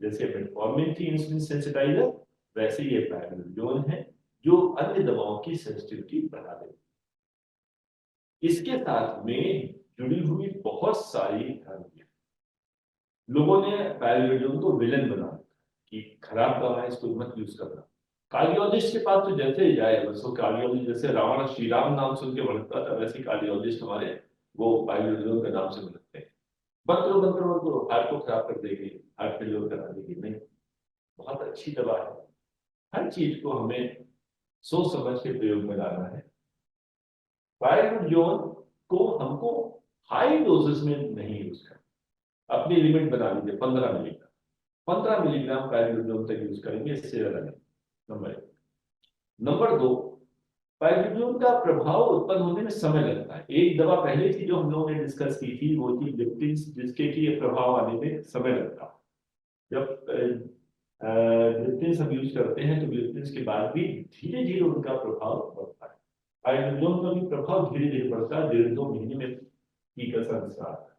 जैसे मेटफॉर्मिन थी इंसुलिन सेंसिटाइजर, वैसे ये पायोग्लूटाथियोन है जो अन्य दवाओं की सेंसिटिविटी बढ़ा देती है। इसके साथ में जुड़ी हुई बहुत सारी खामियां, लोगों ने पायोग्लूटाथियोन को विलन बना कि खराब दवा है, इसको मत यूज करना। कार्डियोलॉजिस्ट के पास तो जैसे ही जाए, बस वो कार्डियोलॉजिस्ट जैसे रावण श्री राम नाम सुन के भड़कता था, वैसे कार्डियोलॉजिस्ट हमारे वो पायोग्लूटाथियोन के नाम से भड़कते हैं। बंद करो बंद करो बंद करो, हार्ट को खराब कर देगी, हार्ट फेलियर करा देगी। नहीं, बहुत अच्छी दवा है। हर चीज को हमें सोच समझ के प्रयोग में लाना है। पायोग्लूटाथियोन को हमको हाई डोजेस में नहीं यूज करना, अपनी लिमिट बना लीजिए 15 मिलीग्राम, 15 मिलीग्राम पायोग्लूटाथियोन तक यूज करेंगे, इससे ज्यादा नहीं। नंबर 1। नंबर 2, पायोग्लूटाथियोन का प्रभाव उत्पन्न होने में समय लगता है। एक दवा पहले थी जो हम लोगों ने डिस्कस की थी, वो थी ग्लिप्टिन, जिसके की प्रभाव आने में समय लगता है। जब ग्लिप्टिन हम यूज करते हैं तो ग्लिप्टिन के बाद भी धीरे धीरे उनका प्रभाव बढ़ता है। पायोग्लूटाथियोन का भी प्रभाव धीरे धीरे बढ़ता है, 1.5-2 महीने में टीका संस्कार।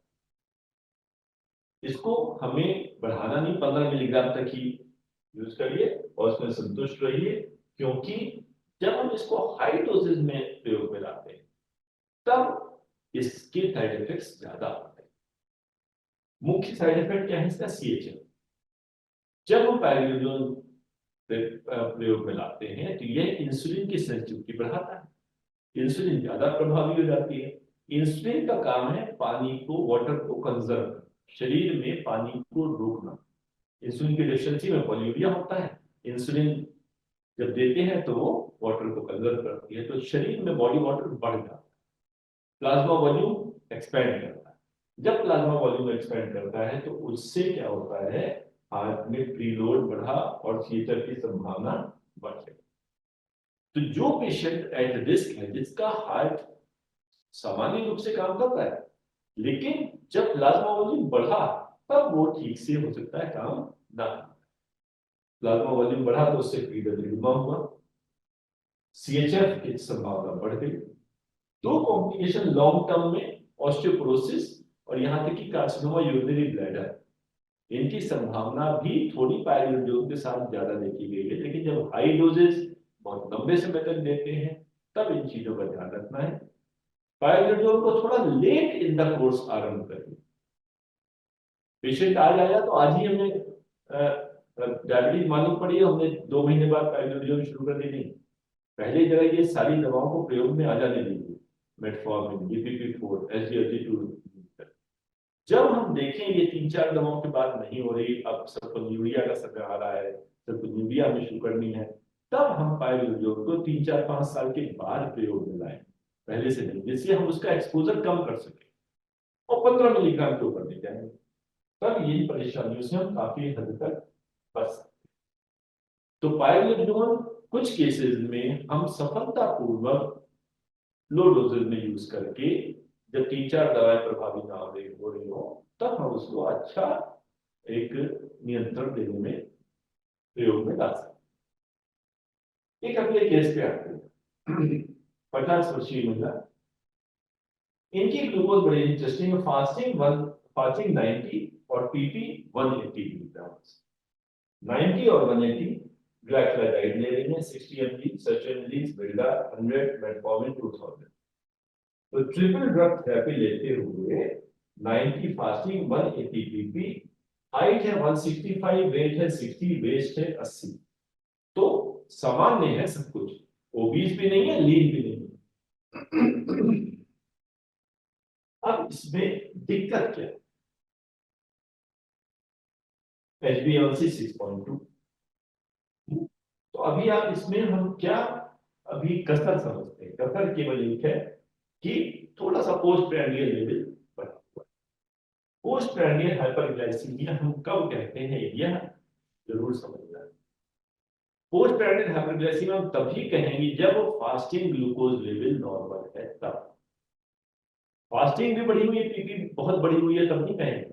इसको हमें बढ़ाना नहीं, 15 मिलीग्राम तक ही यूज करिए और उसमें संतुष्ट रहिए, क्योंकि जब हम इसको हाई डोजेज में प्रयोग में लाते हैं तब इसके साइड इफेक्ट्स ज्यादा होते हैं। मुख्य साइड इफेक्ट क्या है इसका? CHF। जब हम पायोग्लूटाथियोन प्रयोग में लाते हैं तो यह इंसुलिन की सेंसिटिविटी बढ़ाता है, इंसुलिन ज्यादा प्रभावी हो जाती है। इंसुलिन का काम है पानी को, वाटर को कंजर्व करना, शरीर में पानी को रोकना। इंसुलिन की डेफिशिएंसी में पॉलीयूरिया होता है। इंसुलिन जब देते हैं तो वो वाटर को कंजर्व करती है, तो शरीर में बॉडी वाटर बढ़ जाता है, प्लाज्मा वॉल्यूम एक्सपेंड करता है। जब प्लाज्मा वॉल्यूम एक्सपेंड करता है तो उससे क्या होता है, हार्ट में प्रीलोड बढ़ा और CHF की संभावना बढ़ गई। तो जो पेशेंट एट रिस्क है, जिसका हार्ट सामान्य रूप से काम करता है, लेकिन जब प्लाज्मा वॉल्यूम बढ़ा तब वो ठीक से हो सकता है काम ना। प्लाज्मा वॉल्यूम बढ़ा तो उससे फ्रीडम हुआ, CHF की संभावना बढ़ गई। दो कॉम्प्लिकेशन लॉन्ग टर्म में ऑस्टियोपोरोसिस और यहां तक कि कार्सिनोमा यूरिनरी ब्लैडर, इनकी संभावना भी थोड़ी पायोग्लूटाथियोन के साथ ज्यादा देखी गई है। लेकिन जब हाई डोजेस बहुत लंबे समय तक देते हैं तब इन चीजों का ध्यान रखना है। पायोग्लूटाथियोन को थोड़ा लेट इन द कोर्स आरंभ करिए। पेशेंट आज आया तो आज ही हमें डायबिटीज मालूम पड़ी है, हमने 2 महीने बाद पायोग्लूटाथियोन शुरू कर दी। नहीं, पहले जगह ये सारी दवाओं को प्रयोग में आ जाने दीजिए, मेटफॉर्मिन, DPP-4, SGLT2। जब हम देखें ये 3-4 दवाओं के बाद नहीं हो रही, अब सल्फोन्यूरिया का समय आ रहा है, सल्फोन्यूरिया हमें शुरू करनी है, तब हम पायोग्लूटाथियोन को 3-4-5 साल के बाद प्रयोग में लाएं, पहले से नहीं, जिससे हम उसका एक्सपोजर कम कर सकें और 15 मिलीग्राम के ऊपर ले जाएंगे। तब इन परेशानियों से हम काफी हद तक बच सकते हैं। तो पायोग्लूटाथियोन कुछ केसेस में हम सफलतापूर्वक लो डोजेज में यूज करके, जब 3-4 दवाएं प्रभावी ना हो रही हो, तब हम उसको अच्छा एक नियंत्रण देने में प्रयोग में ला सकते हैं। एक अगले केस पे आते हैं, 50 वर्षीय महिला, इनकी ग्लूकोज बड़ी इंटरेस्टिंग है, फास्टिंग 90 और PP 180 मिलीग्राम, 90 और 180 ग्लाइकोलाइड ले रही हैं, 60 mg सर्टेनलीज, बिल्डा 100, मेटफॉर्मिन 2000। तो ट्रिपल ड्रग थेरेपी लेते हुए 90 फास्टिंग, 180 पीपी, हाइट है 165, वेट है 60, वेस्ट है 80। तो सामान्य है सब कुछ, ओबीस भी नहीं है, लीन भी नहीं है। अब इसमें दिक्कत क्या है? HbA1c 6.2। तो अभी आप इसमें हम क्या अभी कसर समझते हैं? कसर केवल एक है कि थोड़ा सा पोस्ट प्रैंडियल लेवल बढ़ा हुआ है। पोस्ट प्रैंडियल हाइपरग्लाइसीमिया हम कब कहते हैं, यह जरूर समझना है। पोस्ट प्रैंडियल हाइपरग्लाइसीमिया हम तभी कहेंगे जब फास्टिंग ग्लूकोज लेवल नॉर्मल है, तब। फास्टिंग भी बढ़ी हुई है, पीपी बहुत बढ़ी हुई है, तब नहीं कहेंगे।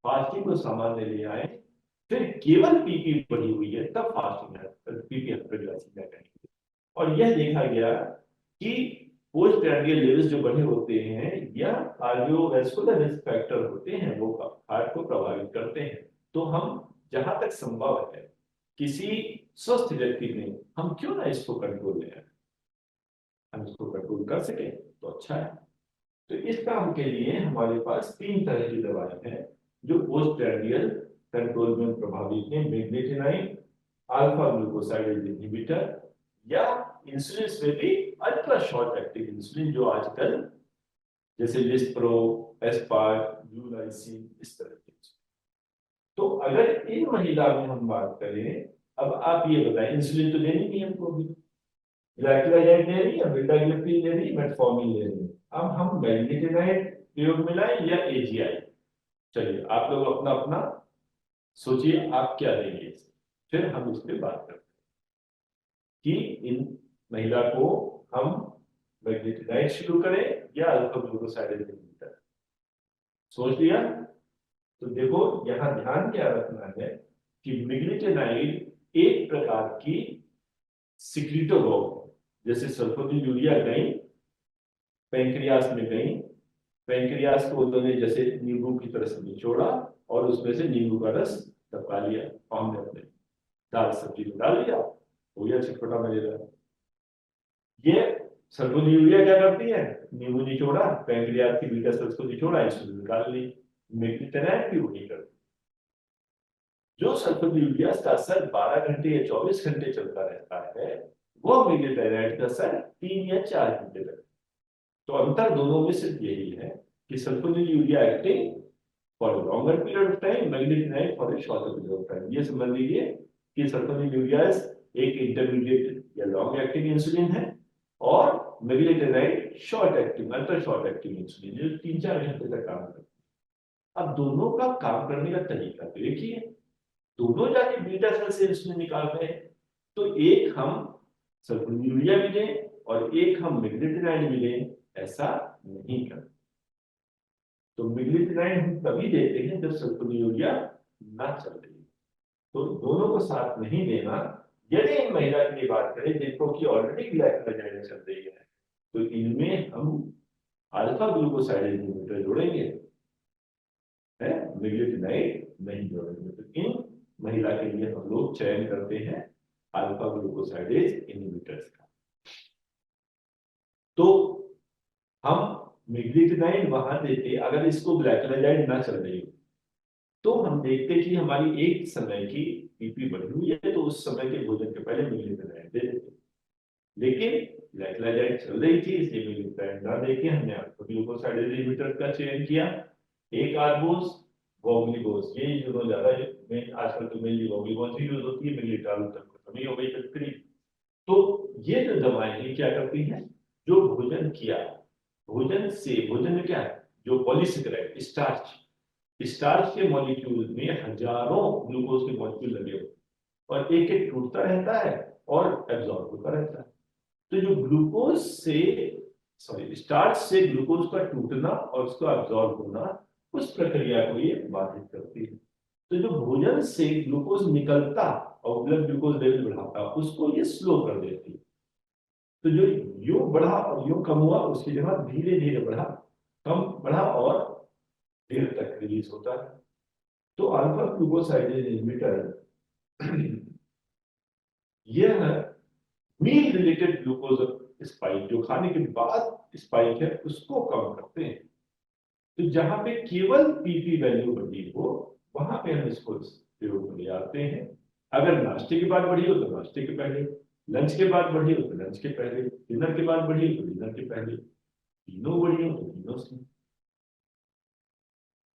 फास्टिंग को सामान्य ले आए, फिर केवल पीपी बढ़ी हुई है, तब फास्टिंग है पीपी हाइपरग्लाइसीमिया कहेंगे। और यह देखा गया कि पोस्ट प्रैंडियल लेवल्स जो बढ़े होते हैं या कार्डियोवैस्कुलर रिस्क फैक्टर होते हैं, वो हार्ट को प्रभावित करते हैं। तो हम जहां तक संभव है किसी स्वस्थ व्यक्ति में हम क्यों ना इसको कंट्रोल लें, हम इसको कंट्रोल कर सके तो अच्छा है। तो इस काम के लिए हमारे पास 3 तरह की दवाएं हैं जो पोस्ट प्रैंडियल कंट्रोल में प्रभावित हैं। मेग्नेटिनाइन, अल्फा ग्लूकोसाइडेज इनहिबिटर, या इंसुलिन में भी अल्ट्रा शॉर्ट एक्टिंग इंसुलिन जो आजकल जैसे लिस्प्रो, एस्पार्ट, यूलाइसिन, इस तरह के। तो अगर इन महिला में हम बात करें, अब आप ये बताएं, इंसुलिन तो देनी नहीं हमको अभी, ग्लाइकोलाइड ले रही है, बीटा-ग्लूकेन ले रही है, मेटफॉर्मिन ले रही है। अब हम मैग्नेटिनाइड प्रयोग में लाएं या एजीआई? चलिए आप लोग अपना अपना सोचिए आप क्या देंगे, फिर हम इस पर बात करते हैं कि इन महिला को हम मैग्नेटिनाइड शुरू करें या अल्फा ग्लूकोसाइड इनहिबिटर। सोच लिया? तो देखो यहां ध्यान क्या रखना है कि मैग्नेटिनाइड एक प्रकार की सिक्रीटोगोग, जैसे सल्फोनिलूरिया गई पेंक्रियास में गई, पेंक्रियास को उन्होंने जैसे नींबू की तरह से निचोड़ा और उसमें से नींबू का रस टपका लिया और हमने अपने दाल सब्जी में डाल दिया, हो गया चटपटा मजेदार। ये सल्फोनिलूरिया क्या करती है? नींबू निचोड़ा, पेंक्रियास की बीटा सेल्स को निचोड़ा, इंसुलिन निकाल ली। मैग्नेटिनाइड भी वही करती है। जो सल्फोनिलूरिया का असर 12 घंटे या 24 घंटे चलता रहता है, वो मैग्नेटिनाइड का असर 3 या 4 घंटे तक। तो अंतर दोनों में सिर्फ यही है कि sulfonylurea acting for a longer period of time, meglitinide for a shorter period of time। ये समझ लीजिए कि सल्फोनिलूरिया एक इंटरमीडिएट या लॉन्ग एक्टिंग इंसुलिन है और meglitinide short acting, ultra short acting insulin जो 3-4 घंटे तक काम करती है। अब दोनों का काम करने का तरीका तो एक ही है, दोनों जाके बीटा सेल से इंसुलिन निकाल रहे हैं। तो एक हम सल्फोनिलूरिया भी दें और एक हम मैग्नेटिनाइड भी दें, ऐसा नहीं करते। तो मैग्नेटिनाइड हम तभी देते हैं जब सल्फोनिलूरिया ना चल रही है, तो दोनों को साथ नहीं देना। यदि इन महिला की बात करें जिनको कि ऑलरेडी ग्लाइकोलाइड चल रही है, तो इनमें हम अल्फा ग्लूकोसाइड इनहिबिटर जोड़ेंगे, है मैग्नेटिनाइड नहीं जोड़ेंगे। तो इन महिला के लिए हम लोग चयन करते हैं अल्फा ग्लूकोसाइडेज इनहिबिटर्स का। तो हम मैग्नेटिनाइड वहां देते अगर इसको ग्लाइकोलाइड ना चल रही हो, तो हम देखते कि हमारी एक समय की पीपी बढ़ी हुई है, तो उस समय के भोजन के पहले मैग्नेटिनाइड दे देते। लेकिन ग्लाइकोलाइड चल रही थी, इसलिए मैग्नेटिनाइड ना देके हमने अल्फा ग्लूकोसाइड इनहिबिटर का चयन किया। एक आर्बोस, वोगलीबोस, ये दोनों ज्यादा में आजकल तो मेनली वोगलीबोस ही यूज होती है, मिलिटाल तक खत्म ही हो गई तकरीबन। तो ये जो दवाएं हैं क्या करती हैं, जो भोजन किया, भोजन से, भोजन में क्या है, जो पॉलीसेकेराइड स्टार्च, स्टार्च के मॉलिक्यूल में हजारों ग्लूकोज के मॉलिक्यूल लगे होते हैं और एक एक टूटता रहता है और एब्जॉर्ब होता रहता है। तो जो ग्लूकोज से, सॉरी, स्टार्च से ग्लूकोज का टूटना और उसको एब्जॉर्ब होना, उस प्रक्रिया को ये बाधित करती है। तो जो भोजन से ग्लूकोज निकलता और ब्लड ग्लूकोज लेवल बढ़ाता, उसको ये स्लो कर देती है। तो जो यूं बढ़ा और यूं कम हुआ, उसकी जगह धीरे धीरे बढ़ा, कम बढ़ा और देर तक रिलीज होता है। तो अल्फा ग्लूकोसाइड इनहिबिटर यह मील रिलेटेड ग्लूकोज स्पाइक, जो खाने के बाद स्पाइक है, उसको कम करते हैं। तो जहां पे केवल पीपी वैल्यू बढ़ी हो वहां पे हम इसको प्रयोग में ले आते हैं। अगर नाश्ते के बाद बढ़ी हो तो नाश्ते के पहले, लंच के बाद बढ़ी हो तो लंच के पहले, डिनर के बाद बढ़ी हो तो डिनर के पहले, तीनों बढ़ी हो तो तीनों से।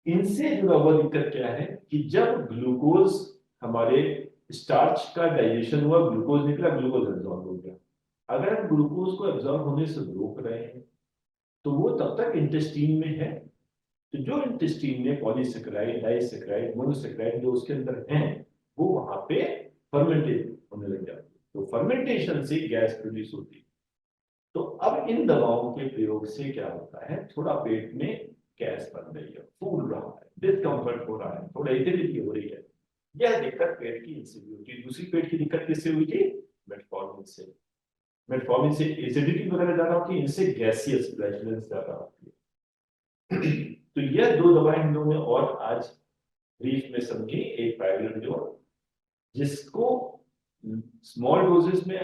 इनसे जुड़ा हुआ दिक्कत क्या है कि जब ग्लूकोज हमारे स्टार्च का डाइजेशन हुआ, ग्लूकोज निकला, ग्लूकोज एब्जॉर्ब हो गया। अगर हम ग्लूकोज को एब्जॉर्ब होने से रोक रहे हैं तो वो तब तक इंटेस्टीन में है, तो जो इंटेस्टीन में पॉलीसेकेराइड, डाइसेकेराइड, मोनोसेकेराइड जो उसके अंदर हैं वो वहां पे फर्मेंटेड होने लग जाते हैं, तो फर्मेंटेशन से गैस प्रोड्यूस होती है। तो अब इन दवाओं के प्रयोग से क्या होता है, थोड़ा पेट में गैस बन रही है, फूल रहा है, डिस्कम्फर्ट हो रहा है, थोड़ा एसिडिटी हो रही है। यह दिक्कत पेट की इनसे हुई थी। दूसरी पेट की दिक्कत किससे हुई थी? मेटफॉर्मिन से। मेटफॉर्मिन से एसिडिटी वगैरह ज्यादा होती है, इनसे गैसियस फ्लैटुलेंस ज्यादा होती है। तो यह दो दवाएं हम लोगों ने और आज ब्रीफ में समझी। एक पाइलोडियोन जिसको स्मॉल डोजेस में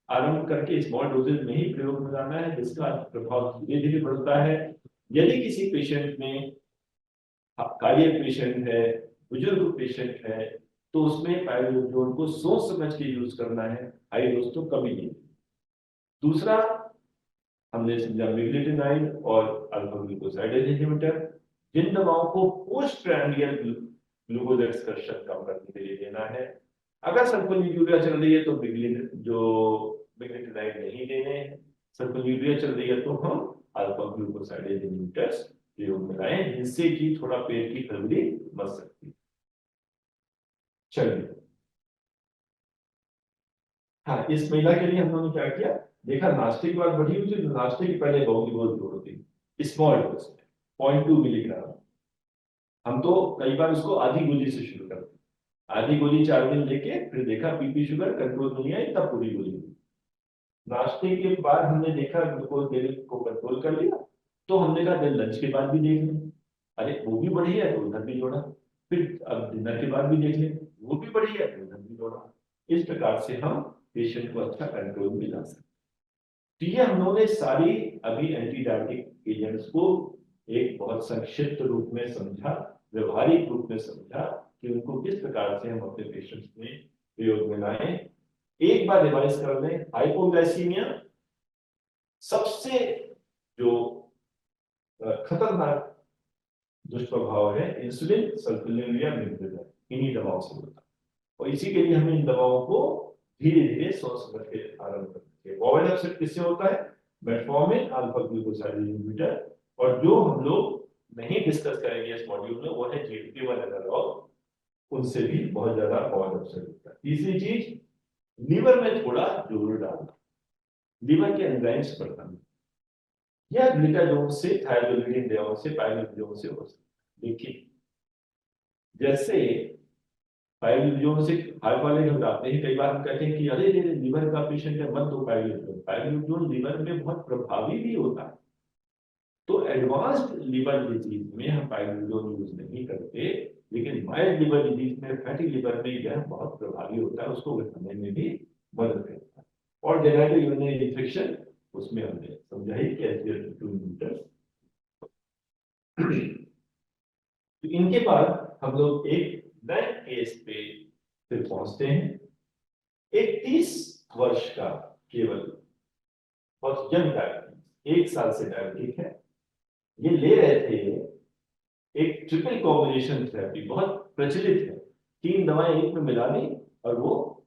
आरंभ करके स्मॉल डोजेस में ही प्रयोग में लाना है, जिसका प्रभाव धीरे धीरे बढ़ता है। यदि किसी पेशेंट में कार्डियक पेशेंट है, बुजुर्ग पेशेंट है, तो उसमें पाइलोडियोन को सोच समझ के यूज करना है, हाई डोज तो कभी नहीं। दूसरा हमने समझा मिगलेटिनाइड और अल्फा ग्लूकोसाइड इनहिबिटर, जिन दवाओं को पोस्ट प्रैंडियल ग्लूकोज एक्सकर्शन कम करने के लिए देना है। अगर सल्फोनीलूरिया चल रही है तो मिगलेटिनाइड नहीं देने हैं। सल्फोनीलूरिया चल रही है तो हम अल्फा ग्लूकोसाइड इनहिबिटर्स प्रयोग में लाएं, जिससे कि थोड़ा पेट की खलबली बच सकती है। चलिए, हाँ, इस महिला के लिए हम लोगों ने क्या किया, देखा नाश्ते के बाद बढ़ी हुई थी तो नाश्ते के पहले बहुत बहुत जोड़ होती स्मॉल डोज में 0.2 मिलीग्राम। हम तो कई बार उसको आधी गोली से शुरू करते, आधी गोली 4 दिन लेके फिर देखा पीपी शुगर कंट्रोल नहीं आई, तब पूरी गोली ली। नाश्ते के बाद हमने देखा ग्लूकोज लेवल को कंट्रोल कर लिया, तो हमने कहा दिन लंच के बाद भी देख लें, अरे वो भी बढ़ी है तो उधर भी जोड़ा। फिर अब डिनर के बाद भी देख लें, वो भी बढ़ी है तो उधर भी जोड़ा। इस प्रकार से हम पेशेंट को अच्छा कंट्रोल में ला सकते। तो ये हम लोगों ने सारी अभी एंटी डायबिटिक एजेंट्स को एक बहुत संक्षिप्त रूप में समझा, व्यवहारिक रूप में समझा कि उनको किस प्रकार से हम अपने पेशेंट्स में प्रयोग में लाएं। एक बार रिवाइज कर लें, हाइपोग्लाइसीमिया सबसे जो खतरनाक दुष्प्रभाव है इंसुलिन, सल्फोनिलूरिया, मिगरेलिन, इन्हीं दवाओं से होता है। और इसी के लिए हमें इन दवाओं को धीरे धीरे सोच समझ के आरंभ करना चाहिए। वॉवेल अपसेट किससे होता है? Metformin, alpha glucoside inhibitor. और जो हम लोग नहीं डिस्कस करेंगे इस मॉड्यूल में वो है GLP-1 एनालॉग, उनसे भी बहुत ज्यादा वॉवेल अपसेट होता है। तीसरी चीज, लीवर में थोड़ा जोर डालना, लीवर के एंजाइम्स बढ़ाना। यह ग्लूटाजोन से, थायरोइड दवाओं से, पाइलोडियोन से हो सकता है। देखिए, जैसे पाइलोडियोन से हार्ट वाले घबराते हैं, कई बार हम कहते हैं कि अरे अरे लीवर का पेशेंट है मत दो पाइलोडियोन। पाइलोडियोन लीवर में बहुत प्रभावी भी होता है, तो एडवांस्ड लीवर डिजीज में हम पाइलोडियोन यूज नहीं करते, लेकिन माइल्ड लीवर डिजीज में, फैटी लीवर में यह बहुत प्रभावी होता है, उसको घटाने में भी मदद करता है। और जेनेटिक यूरिनरी इन्फेक्शन, उसमें हमने समझा ही कि SGLT2 इनहिबिटर्स। तो इनके बाद हम लोग एक नए केस पे फिर पहुंचते हैं। एक 30 वर्ष का केवल, बहुत यंग डायबिटीज, 1 साल से डायबिटिक है। ये ले रहे थे एक ट्रिपल कॉम्बिनेशन थेरेपी, बहुत प्रचलित है, 3 दवाएं एक में मिला दी और वो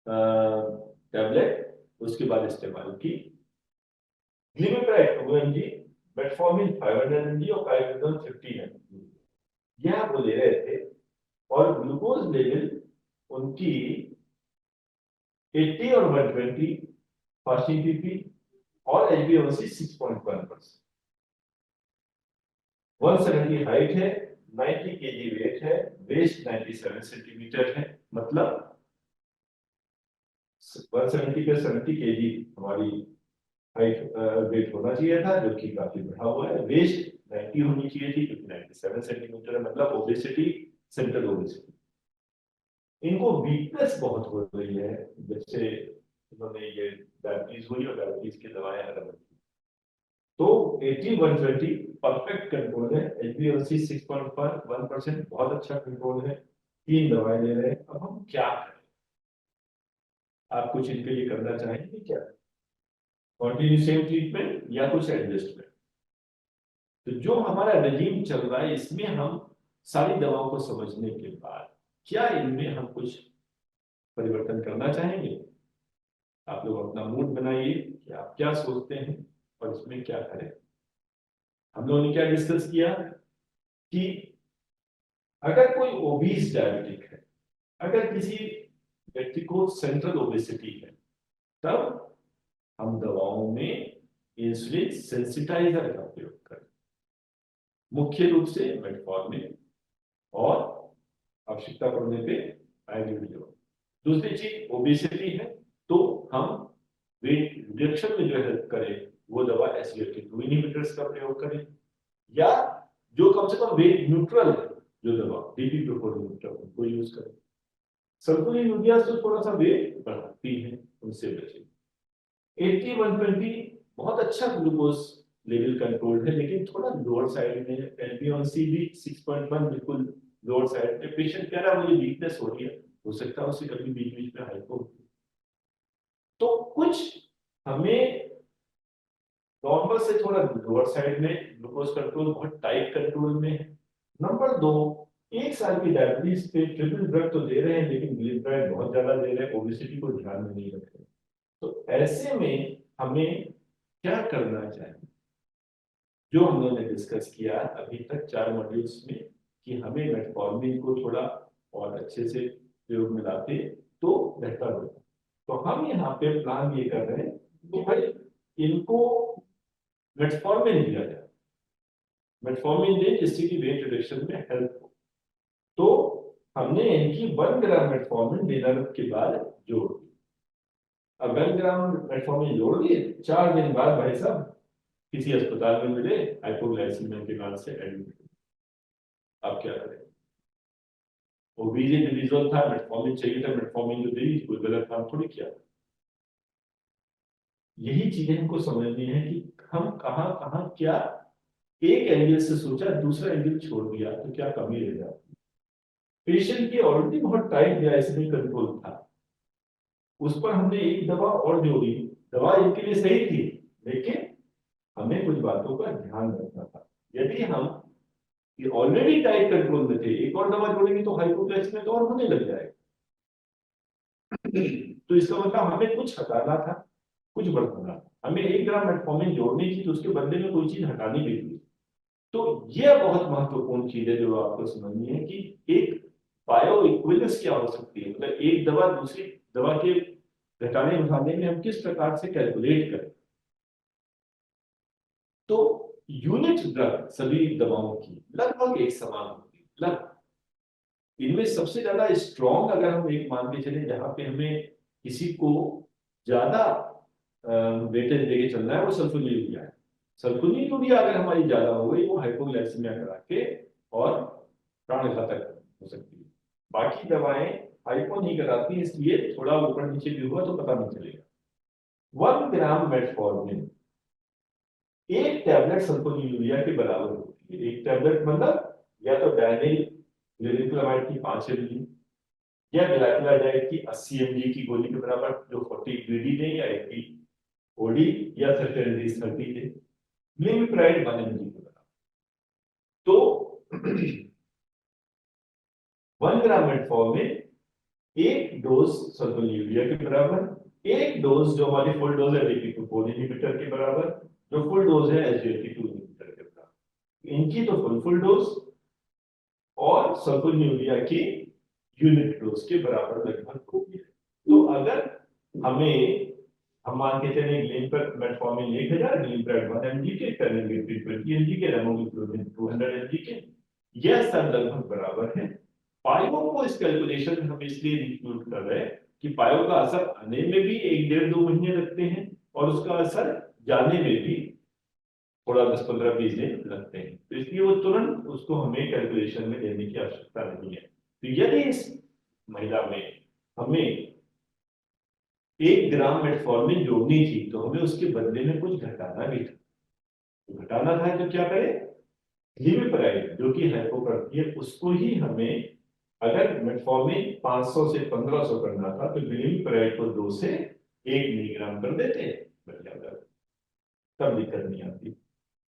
टैबलेट उसके बाद इस्तेमाल की। ग्लिमेटाइड 2 mg, मेटफॉर्मिन 500 mg और पाइलोडियोन 15 mg, यह वो ले रहे थे। और ग्लूकोज लेवल उनकी 80 और 120, फास्टिंग पीपी और HbA1c 6.1%, 170 हाइट है, 90 kg वेट है, वेस्ट 97 सेंटीमीटर है। मतलब 170 पे 70 kg हमारी हाइट वेट होना चाहिए था, जो कि काफी बढ़ा हुआ है। वेस्ट 90 होनी चाहिए थी क्योंकि 97 सेंटीमीटर है, मतलब ओबेसिटी, सेंट्रल ओबेसिटी। इनको वीकनेस बहुत हो रही है, जैसे उन्होंने ये डायबिटीज हुई और डायबिटीज की दवाएं अलग, तो 80-120 परफेक्ट कंट्रोल है। HbA1c 6.1% बहुत अच्छा कंट्रोल है। 3 दवाएं ले रहे हैं। अब हम क्या करें? आप कुछ इनके लिए करना चाहेंगे क्या? कंटिन्यू सेम ट्रीटमेंट या कुछ एडजस्टमेंट? तो जो हमारा रजीम चल रहा है इसमें हम सारी दवाओं को समझने के बाद क्या इनमें हम कुछ परिवर्तन करना चाहेंगे? आप लोग अपना मूड बनाइए कि आप क्या सोचते हैं और इसमें क्या करें। हम लोगों ने क्या डिस्कस किया कि अगर कोई ओबीस डायबिटिक है, अगर किसी व्यक्ति को सेंट्रल ओबेसिटी है, तब हम दवाओं में इंसुलिन सेंसिटाइजर का प्रयोग करें, मुख्य रूप से मेटफॉर्मिन और आवश्यकता पड़ने पे आइडियोडियो। दूसरी चीज ओबेसिटी है तो हम वेट रिडक्शन में जो हेल्प करें वो दवा SGLT2 इनहिबिटर्स का प्रयोग करें, या जो कम से कम वेट न्यूट्रल है जो दवा DPP-4 इनहिबिटर उनको यूज करें। सल्फोनिलूरिया से थोड़ा सा वेट बढ़ाती है, उनसे बचें। 80-120 बहुत अच्छा ग्लूकोज लेवल कंट्रोल है, लेकिन थोड़ा लोअर साइड में। HbA1c भी 6.1 बिल्कुल लोअर साइड पे। पेशेंट कह रहा है मुझे वीकनेस हो रही है, हो सकता है उसे कभी बीच बीच में हाइपो। तो कुछ हमें नॉर्मल से थोड़ा लोअर साइड में ग्लूकोज कंट्रोल बहुत टाइट कंट्रोल में है। नंबर 2, 1 साल की डायबिटीज पे ट्रिपल ड्रग तो दे रहे हैं लेकिन ग्लिसराइड बहुत ज्यादा दे रहे हैं, ओबेसिटी को ध्यान में नहीं रख रहे। तो ऐसे में हमें क्या करना चाहिए? जो हम लोगों ने डिस्कस किया अभी तक 4 मॉड्यूल्स में कि हमें मेटफॉर्मिन को थोड़ा और अच्छे से प्रयोग में लाते तो बेहतर होता। तो हम यहाँ पे प्लान ये कर रहे हैं कि भाई इनको मेटफॉर्मिन दिया जाए, मेटफॉर्मिन दें जिससे कि वेट रिडक्शन में हेल्प हो। तो हमने इनकी 1 ग्राम मेटफॉर्मिन डिनर के बाद जोड़ दी। अब 1 ग्राम मेटफॉर्मिन जोड़ दिए, 4 दिन बाद भाई साहब किसी अस्पताल में मिले हाइपोग्लाइसीमिया के कारण से एडमिट। आप क्या करें? वो बीजे डिलीजोल था, मेटफॉर्मिन चाहिए था, मेटफॉर्मिन जो दी कोई गलत काम थोड़ी किया। यही चीजें हमको समझनी है कि हम कहाँ कहाँ क्या एक एंगल से सोचा दूसरा एंगल छोड़ दिया तो क्या कमी रह जाती। पेशेंट की ऑलरेडी बहुत टाइट ग्लाइसेमिक कंट्रोल था, उस पर हमने एक दवा और जोड़ी। दवा इनके लिए सही थी लेकिन हमें कुछ बातों का ध्यान रखना था। यदि हम ऑलरेडी टाइट कंट्रोल में थे, एक और दवा जोड़ेंगे तो हाइपोग्लाइसेमिया तो और होने लग जाएगा। तो इसका मतलब हमें कुछ हटाना था, कुछ बढ़ाना था। हमें 1 ग्राम मेटफॉर्मिन जोड़नी थी तो उसके बदले में कोई चीज हटानी भी थी। तो यह बहुत महत्वपूर्ण चीज है जो आपको समझनी है कि एक बायो इक्विवेलेंस क्या हो सकती है, मतलब एक दवा दूसरी दवा के घटाने उठाने में हम किस प्रकार से कैलकुलेट करें। तो यूनिट ड्रग सभी दवाओं की लगभग एक समान होती है, लगभग। इनमें सबसे ज्यादा स्ट्रॉन्ग अगर हम एक मान के चले जहां पे हमें किसी को ज्यादा वेटेज देके चलना है वो सल्फोनिलूरिया है। सल्फोनिलूरिया अगर हमारी ज्यादा हो गई वो हाइपोग्लाइसीमिया करा के और प्राण घातक हो सकती है। बाकी दवाएं हाइपो नहीं कराती, इसलिए थोड़ा ऊपर नीचे भी हुआ तो पता नहीं चलेगा। 1 ग्राम मेटफॉर्मिन एक टैबलेट सल्फोनिलूरिया के बराबर होती है। एक टैबलेट मतलब या तो डायनिल ग्लिसराइड की 5 mg या ग्लाइकोलाइड की 80 mg की गोली के बराबर, जो 40 ग्रीडी दें या 80 ओडी या 30 दें। ग्लिसराइड 1 mg के बराबर। तो 1 ग्राम मेटफॉर्मिन एक डोज सल्फोनिलूरिया के बराबर, एक डोज जो हमारी फुल डोज है DPP-4 इनहिबिटर के बराबर, जो फुल डोज है SGLT2 इनहिबिटर के बराबर। इनकी तो फुल डोज और सल्फोनिलूरिया की यूनिट डोज के बराबर लगभग होगी। तो अगर हमें हम मान के चले ग्लिम पर मेटफॉर्मिन 1000, ग्लिमप्रेड 1 mg के, फेनिग्रीन 20 mg के, रेमोग्लिसोलिन 200 mg के, यह सब लगभग बराबर है। पायो को इस कैलकुलेशन में हम इसलिए इंक्लूड कर रहे हैं कि पायो का असर आने में भी 1-1.5-2 महीने लगते हैं और उसका असर जाने में भी थोड़ा 10-15-20 दिन लगते हैं। तो इसलिए वो तुरंत उसको हमें कैलकुलेशन में लेने की आवश्यकता नहीं है। तो यदि इस महिला में हमें 1 ग्राम मेटफॉर्मिन जोड़नी थी तो हमें उसके बदले में कुछ घटाना भी था। तो घटाना था तो क्या करें, ग्लिमिपराइड जो कि हाइपो करती है उसको ही हमें, अगर मेटफॉर्मिन 500 से 1500 करना था तो ग्लिमिपराइड को 2 से 1 मिलीग्राम कर देते हैं, बढ़िया होगा, तब दिक्कत नहीं आती।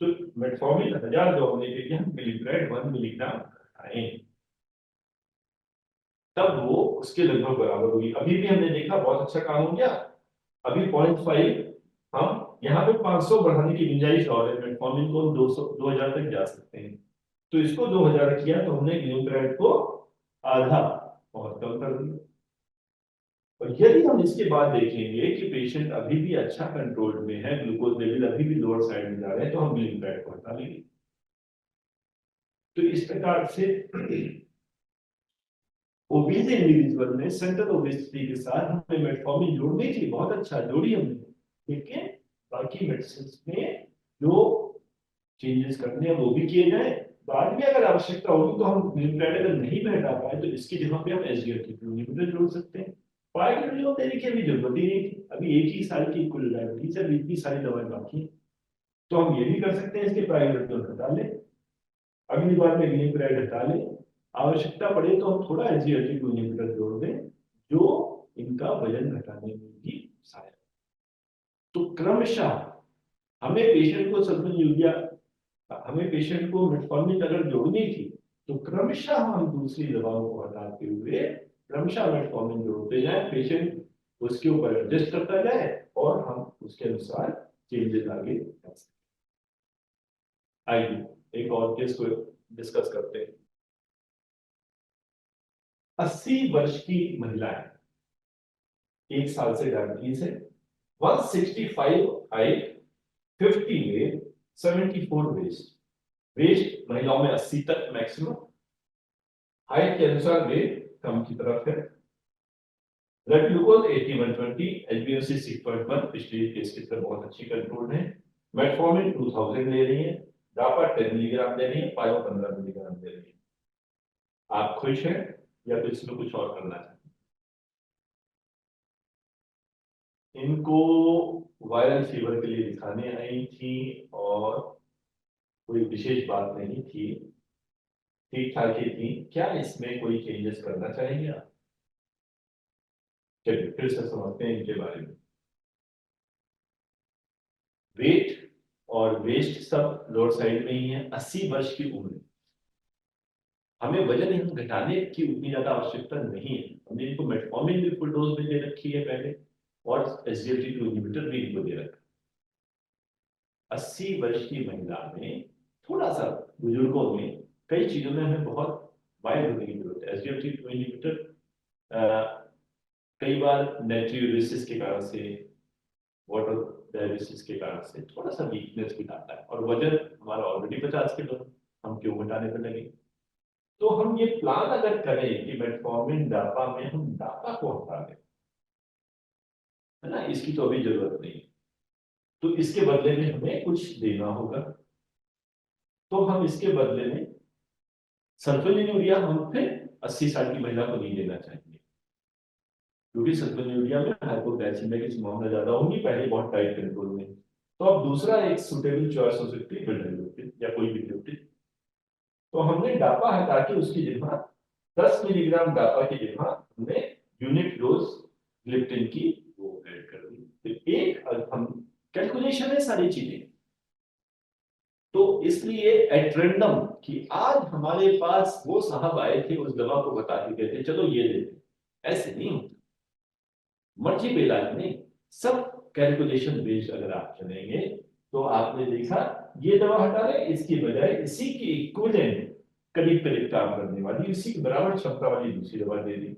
तो मेटफॉर्मिन 1000 जो होने के लिए हम ग्लिमिपराइड 1 मिलीग्राम घटाएं, तब वो उसके लगभग बराबर होगी। अभी भी हमने देखा बहुत अच्छा काम हो गया, अभी 0.5 हम यहाँ पे 500 बढ़ाने की गुंजाइश और है, मेटफॉर्मिन को 200 2000 तक जा सकते हैं। तो इसको 2000 किया तो हमने ग्लिमिपराइड को आधा बहुत कम कर दिया। और यदि हम इसके बाद देखेंगे कि पेशेंट अभी भी अच्छा कंट्रोल में है, ग्लूकोज लेवल अभी भी लोअर साइड में जा रहे हैं, तो हम ग्लिमिपराइड को हटा लेंगे। तो इस प्रकार से ओबीज इंडिविजुअल में सेंट्रल ओबेसिटी के साथ हमें मेटफॉर्मिन जोड़नी थी, बहुत अच्छा जोड़ी हमने, लेकिन बाकी मेडिसिन में जो चेंजेस करने हैं वो भी किए जाए। बाद में अगर आवश्यकता होगी तो हम ग्लिमिपराइड अगर नहीं भी हटा पाए तो इसकी जगह पे हम एसजीएलटी2 इनहिबिटर जोड़ सकते हैं। पाइग्लियो देने की अभी जरूरत ही नहीं थी, अभी 1 ही साल की कुल डायबिटीज है, अभी इतनी सारी दवाएं बाकी हैं, तो हम ये भी कर सकते हैं, इसके पाइग्लियो हटा लें, अगली बार में ग्लिमिपराइड हटा लें, आवश्यकता पड़े तो हम थोड़ा एसजीएलटी2 इनहिबिटर जोड़ दें जो इनका वजन घटाने में भी सहायक। तो क्रमशः हमें पेशेंट को सल्फोनीलूरिया, हमें पेशेंट को मेटफॉर्मिन अगर जोड़नी थी तो क्रमशः हम दूसरी दवाओं को हटाते हुए क्रमशः मेटफॉर्मिन जोड़ते जाए, पेशेंट उसके ऊपर एडजस्ट करता जाए और हम उसके अनुसार चेंजेस आगे कर सकते। आइए एक और केस को डिस्कस करते हैं। 80 वर्ष की महिला है, 1 साल से डायबिटीज है, 165 हाइट, 50 वेट, 74 वेस्ट, वेस्ट महिलाओं में 80 तक मैक्सिमम, हाइट के अनुसार वेट कम की तरफ है, ब्लड ग्लूकोज 80 120, एचबीएमसी 6.1, पिछले केस की तरह बहुत अच्छी कंट्रोल है, मेटफॉर्मिन 2000 ले रही है, डापा 10 मिलीग्राम ले रही है, पायो 15 मिलीग्राम ले रही है। आप खुश हैं या तो इसमें कुछ और करना चाहते हैं? इनको वायरल फीवर के लिए दिखाने आई थी और कोई विशेष बात नहीं थी, ठीक ठाक ही थी, क्या इसमें कोई चेंजेस करना चाहेंगे आप? चलिए फिर से समझते हैं इनके बारे में। वेट और वेस्ट सब लोअर साइड में ही है, 80 वर्ष की उम्र, हमें वजन यहाँ घटाने की उतनी ज्यादा आवश्यकता नहीं है, हमने इनको मेटफॉर्मिन भी फुल डोज में दे रखी है पहले और एसजीएलटी2 इनहिबिटर भी इनको दे रखा है। 80 वर्ष की महिला में, थोड़ा सा बुजुर्गों में कई चीजों में हमें बहुत वाइड होने की जरूरत है। एसजीएलटी2 इनहिबिटर कई बार नेट्रियोलिसिस के कारण से, वाटर डायलिसिस के कारण से थोड़ा सा वीकनेस भी आता है और वजन हमारा ऑलरेडी 50 किलो, हम क्यों घटाने पर लगे? तो हम ये प्लान अगर करें कि मेटफॉर्मिन डापा में हम डापा को हटा दें, है ना, इसकी तो अभी जरूरत नहीं, तो इसके बदले में हमें कुछ देना होगा, तो हम इसके बदले में सल्फोनिलूरिया हम फिर 80 साल की महिला को नहीं देना चाहेंगे, क्योंकि सल्फोनिलूरिया में हाइपोग्लाइसीमिया की संभावना ज्यादा होगी, पहले बहुत टाइट कंट्रोल में। तो अब दूसरा एक सुटेबल चॉइस हो सकती है बिल्डाग्लुटिन या कोई भी ग्लूटिन, तो हमने डापा हटा के उसकी जगह 10 मिलीग्राम डापा की जगह हमने यूनिट डोज ग्लिप्टिन की वो ऐड कर दी। तो एक हम कैलकुलेशन है सारी चीजें, तो इसलिए एट रैंडम कि आज हमारे पास वो साहब आए थे उस दवा को बता के गए थे चलो ये लेते, ऐसे नहीं होता, मर्जी पे इलाज नहीं, सब कैलकुलेशन बेस्ड अगर आप चलेंगे तो आपने देखा ये दवा हटा रहे, इसकी बजाय इसी की इक्विवेलेंट करीब करीब काम करने वाली, इसी की बराबर क्षमता वाली दूसरी दवा दे दी।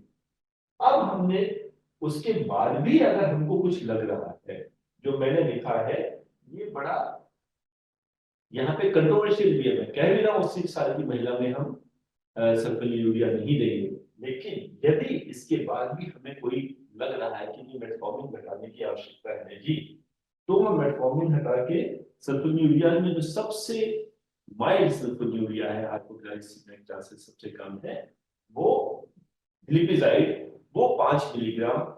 अब हमने उसके बाद भी अगर हमको कुछ लग रहा है, जो मैंने लिखा है ये बड़ा यहाँ पे कंट्रोवर्शियल भी है, मैं कह भी रहा हूँ 80 साल की महिला में हम सल्फोनिलूरिया नहीं देंगे, लेकिन यदि इसके बाद भी हमें कोई लग रहा है कि ये मेटफॉर्मिन घटाने की आवश्यकता है जी, तो हम मेटफॉर्मिन हटा के सल्फोनिलूरिया में जो सबसे माइल्ड सल्फोनिलूरिया है, हाइपोग्लाइसीमिक चांसेस सबसे कम है, वो ग्लिपिजाइड, वो 5 milligram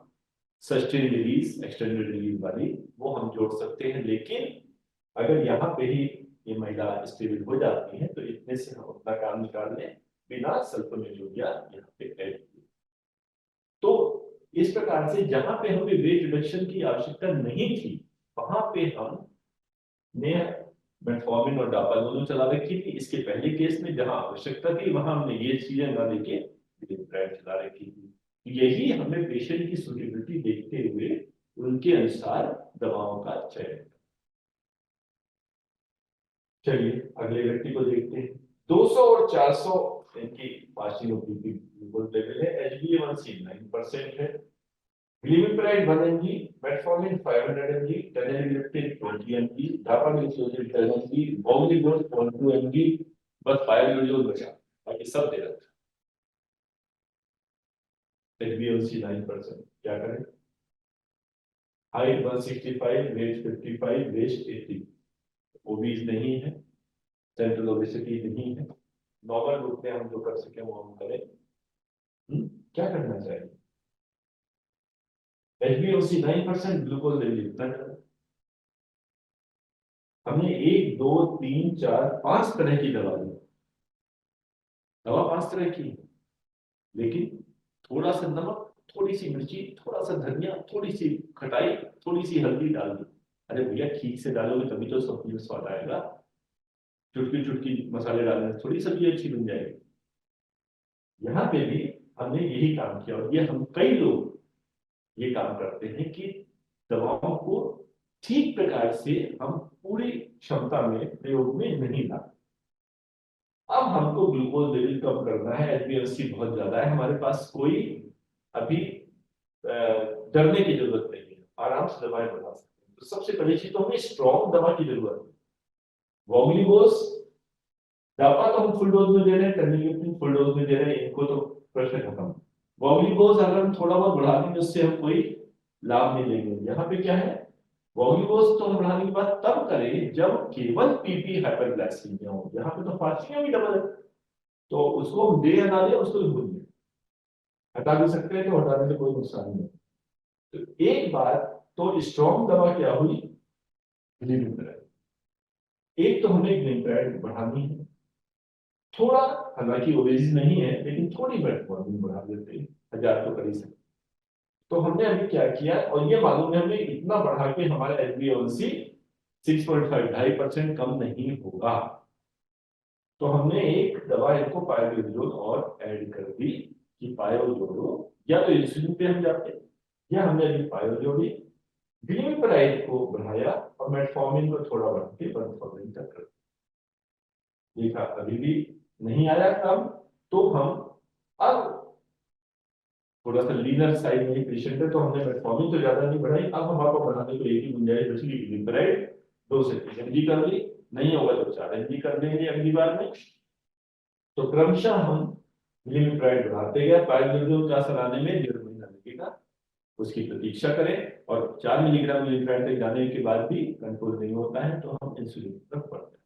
sustain release extended release वाली वो हम जोड़ सकते हैं। लेकिन अगर यहाँ पे ही ये महिला स्टेबल हो जाती है तो इतने से हम अपना काम निकाल लें बिना सल्फोनेलूरिया यहाँ पे ऐड किए। तो इस प्रकार से जहां पे हमें वेट रिडक्शन की आवश्यकता नहीं थी वहां पे हमने मेटफॉर्मिन और डापा दोनों चला रखी थी। इसके पहले केस में जहां आवश्यकता थी वहां हमने ये चीजें ना लेके ग्लिसराइड चला रखी थी। यही हमें पेशेंट की सूटेबिलिटी देखते हुए उनके अनुसार दवाओं का चयन। चलिए अगले व्यक्ति को देखते हैं। 200 और 400 इनकी फास्टिंग ग्लूकोज लेवल है। HbA1c 9% है। Glimepiride 1 mg, metformin 500 mg, टेनेलिप्टिन 20 mg, डापाग्लिसोजिन 10 mg, वोगलिगोज 0.2 mg, बस पायरोलिडोल बचा, बाकी सब दे रखा। HbA1c 9%। क्या करें? हाइट 165, वेट 55, वेस्ट 80, ओबीज नहीं है, सेंट्रल ओबेसिटी नहीं है। नॉर्मल रूप में हम जो कर सके वो हम करें। क्या करना चाहिए? HbA1c 9%, ग्लूकोज लेवल इतना है। हमने 1 2 3 4 5 तरह की दवा ली। दवा 5 तरह की, लेकिन थोड़ा सा नमक, थोड़ी सी मिर्ची, थोड़ा सा धनिया, थोड़ी सी खटाई, थोड़ी सी हल्दी डाल दी। अरे भैया ठीक से डालोगे तभी तो सब्जी में स्वाद आएगा। चुटकी चुटकी मसाले डालने से थोड़ी सब्जी अच्छी बन जाएगी। यहाँ पे भी हमने यही काम किया और ये हम कई लोग ये काम करते हैं कि दवाओं को ठीक प्रकार से हम पूरी क्षमता में प्रयोग में नहीं लाते। अब हमको ग्लूकोज लेवल कम करना है, HbA1c बहुत ज्यादा है, हमारे पास कोई अभी डरने की जरूरत नहीं है, आराम से दवाएं बढ़ा सकते हैं। तो सबसे पहली चीज तो हमें स्ट्रॉन्ग दवा की जरूरत है। वोगलिगोज डापा तो हम फुल डोज में दे रहे हैं, टेनेलिप्टिन फुल डोज में दे रहे हैं, इनको तो प्रश्न खत्म। वोगलिगोज अगर हम थोड़ा बहुत बढ़ा देंगे उससे हम कोई लाभ नहीं लेंगे। यहाँ पे क्या है, वोगलिगोज तो हम बढ़ाने की बात तब करें जब केवल पीपी हाइपरग्लाइसीमिया हो। यहाँ पे तो फास्टिंग भी डबल है, तो उसको हम दे या ना दे उसको भूल दें, हटा भी सकते हैं तो हटाने से कोई नुकसान नहीं। तो एक बात तो स्ट्रॉन्ग दवा क्या हुई, ग्लिमिप्राइड। एक तो हमें ग्लिमिप्राइड बढ़ानी है थोड़ा, हालांकि ओबेसिटी नहीं है लेकिन थोड़ी मेटफॉर्मिन बढ़ा देते हैं, 1000 तो कर ही सकते। तो हमने अभी क्या किया, और ये मालूम है हमें इतना बढ़ा के हमारा HbA1c 6.5 2.5% कम नहीं होगा। तो हमने एक दवा इनको पायोलिडोल और ऐड कर दी कि पायो जोड़ो, या तो इंसुलिन पे हम जाते, या हमने अभी पायो जोड़ी, ग्लिमिप्राइड को बढ़ाया और मेटफॉर्मिन को थोड़ा बढ़ा के 1,000 तक कर देखा, अभी भी नहीं आया कम। तो हम अब थोड़ा सा लीनर साइड में पेशेंट है तो हमने मेटफॉर्मिन तो ज्यादा नहीं बढ़ाई, अब हम आपको बढ़ाने को एक ही गुंजाइश बची, ग्लिमिप्राइड 2 से 3 mg कर ली, नहीं होगा तो 4 mg कर देंगे अगली बार में। तो क्रमशः हम ग्लिमिप्राइड बढ़ाते गए। पायरिडोल का असर आने में 1.5 महीना लगेगा, उसकी प्रतीक्षा करें। और 4 मिलीग्राम ग्लिमिप्राइड तक जाने के बाद भी कंट्रोल नहीं होता है तो हम इंसुलिन की तरफ बढ़ते हैं।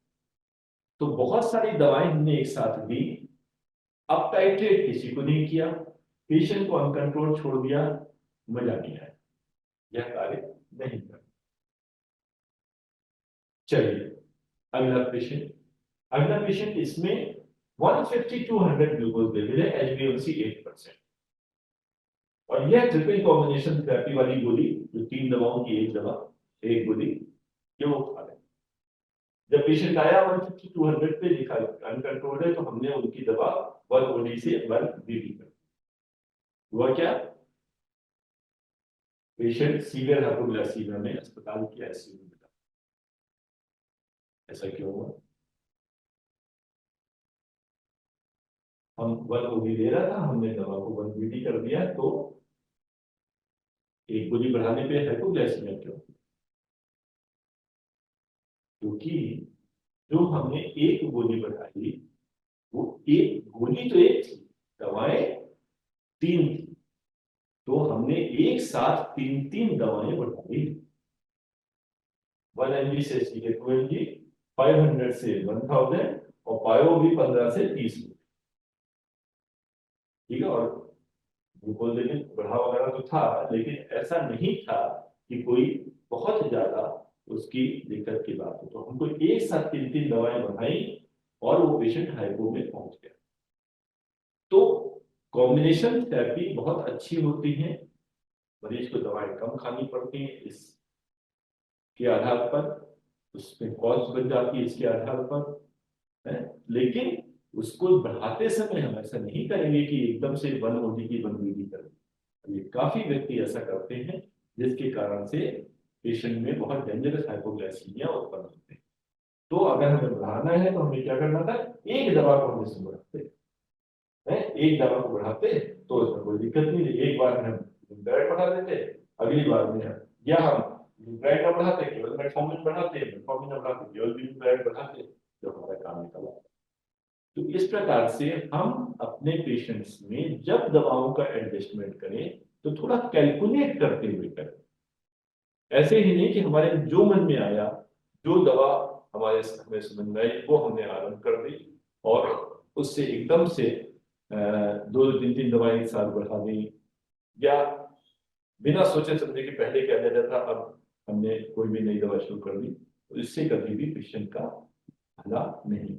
तो बहुत सारी दवाएं हमने एक साथ दी, अब टाइट्रेट किसी को नहीं किया, पेशेंट को अनकंट्रोल छोड़ दिया, मजा नहीं आया, यह कार्य नहीं कर। चलिए अगला पेशेंट इसमें 150-200 ग्लूकोज लेवल है, HbA1c 8%। और यह ट्रिपल कॉम्बिनेशन थेरेपी वाली गोली, जो 3 दवाओं की एक दवा एक गोली, ये वो खा रहे। जब पेशेंट आया 150-200 पे लिखा अनकंट्रोल्ड है तो हमने उनकी दवा 1 OD से 1 BD कर। हुआ क्या, पेशेंट सीवियर हाइपोग्लाइसीमिया में अस्पताल की आईसीयू में मिला। ऐसा क्यों हुआ? हम 1 OD दे रहा था, हमने दवा को 1 BD कर दिया, तो एक गोली बढ़ाने पे हाइपोग्लाइसीमिया क्यों? क्योंकि जो हमने एक गोली बढ़ाई, वो एक गोली तो एक थी, दवाएं 3 थी, तो हमने एक साथ 3 दवाएं बढ़ा दी। 1 mg से सीधे 2 mg, 500 से 1000, और पायो भी 15 से 30। ठीक है, और ग्लूकोज लेवल बढ़ा वगैरह तो था, लेकिन ऐसा नहीं था कि कोई बहुत ज्यादा उसकी दिक्कत की बात हो, तो हमको एक साथ 3-3 दवाएं बढ़ाई और वो पेशेंट हाइपो में पहुंच गया। तो कॉम्बिनेशन थेरेपी बहुत अच्छी होती है, मरीज को दवाएं कम खानी पड़ती हैं इसके आधार पर, उसमें कॉस्ट बन जाती है इसके आधार पर है। लेकिन उसको बढ़ाते समय हम ऐसा नहीं करेंगे कि एकदम से 1 OD की 1 BD करें। ये काफी व्यक्ति ऐसा करते हैं जिसके कारण से पेशेंट में बहुत डेंजरस हाइपोग्लाइसीमिया उत्पन्न होते हैं। तो अगर हमें बढ़ाना है तो हमें क्या करना था, एक दवा को हम इसमें बढ़ाते हैं, एक दवा को बढ़ाते तो उसमें कोई दिक्कत नहीं है। एक बार में हम डायरेक्ट बढ़ा देते, अगली बार में हम या हम डायरेक्ट ना बढ़ाते, केवल मेटफॉर्मिन बढ़ाते, मेटफॉर्मिन ना बढ़ाते केवल डायरेक्ट बढ़ाते, जो हमारा काम निकल आता। तो इस प्रकार से हम अपने पेशेंट्स में जब दवाओं का एडजस्टमेंट करें तो थोड़ा कैलकुलेट करते हुए करें। ऐसे ही नहीं कि हमारे जो मन में आया, जो दवा हमारे हमें समझ में आई वो हमने आरंभ कर दी और उससे एकदम से 2-3 दवाएं एक साथ बढ़ा दी, या बिना सोचे समझे कि पहले क्या जाता था अब हमने कोई भी नई दवा शुरू कर दी, तो इससे कभी भी पेशेंट का भला नहीं।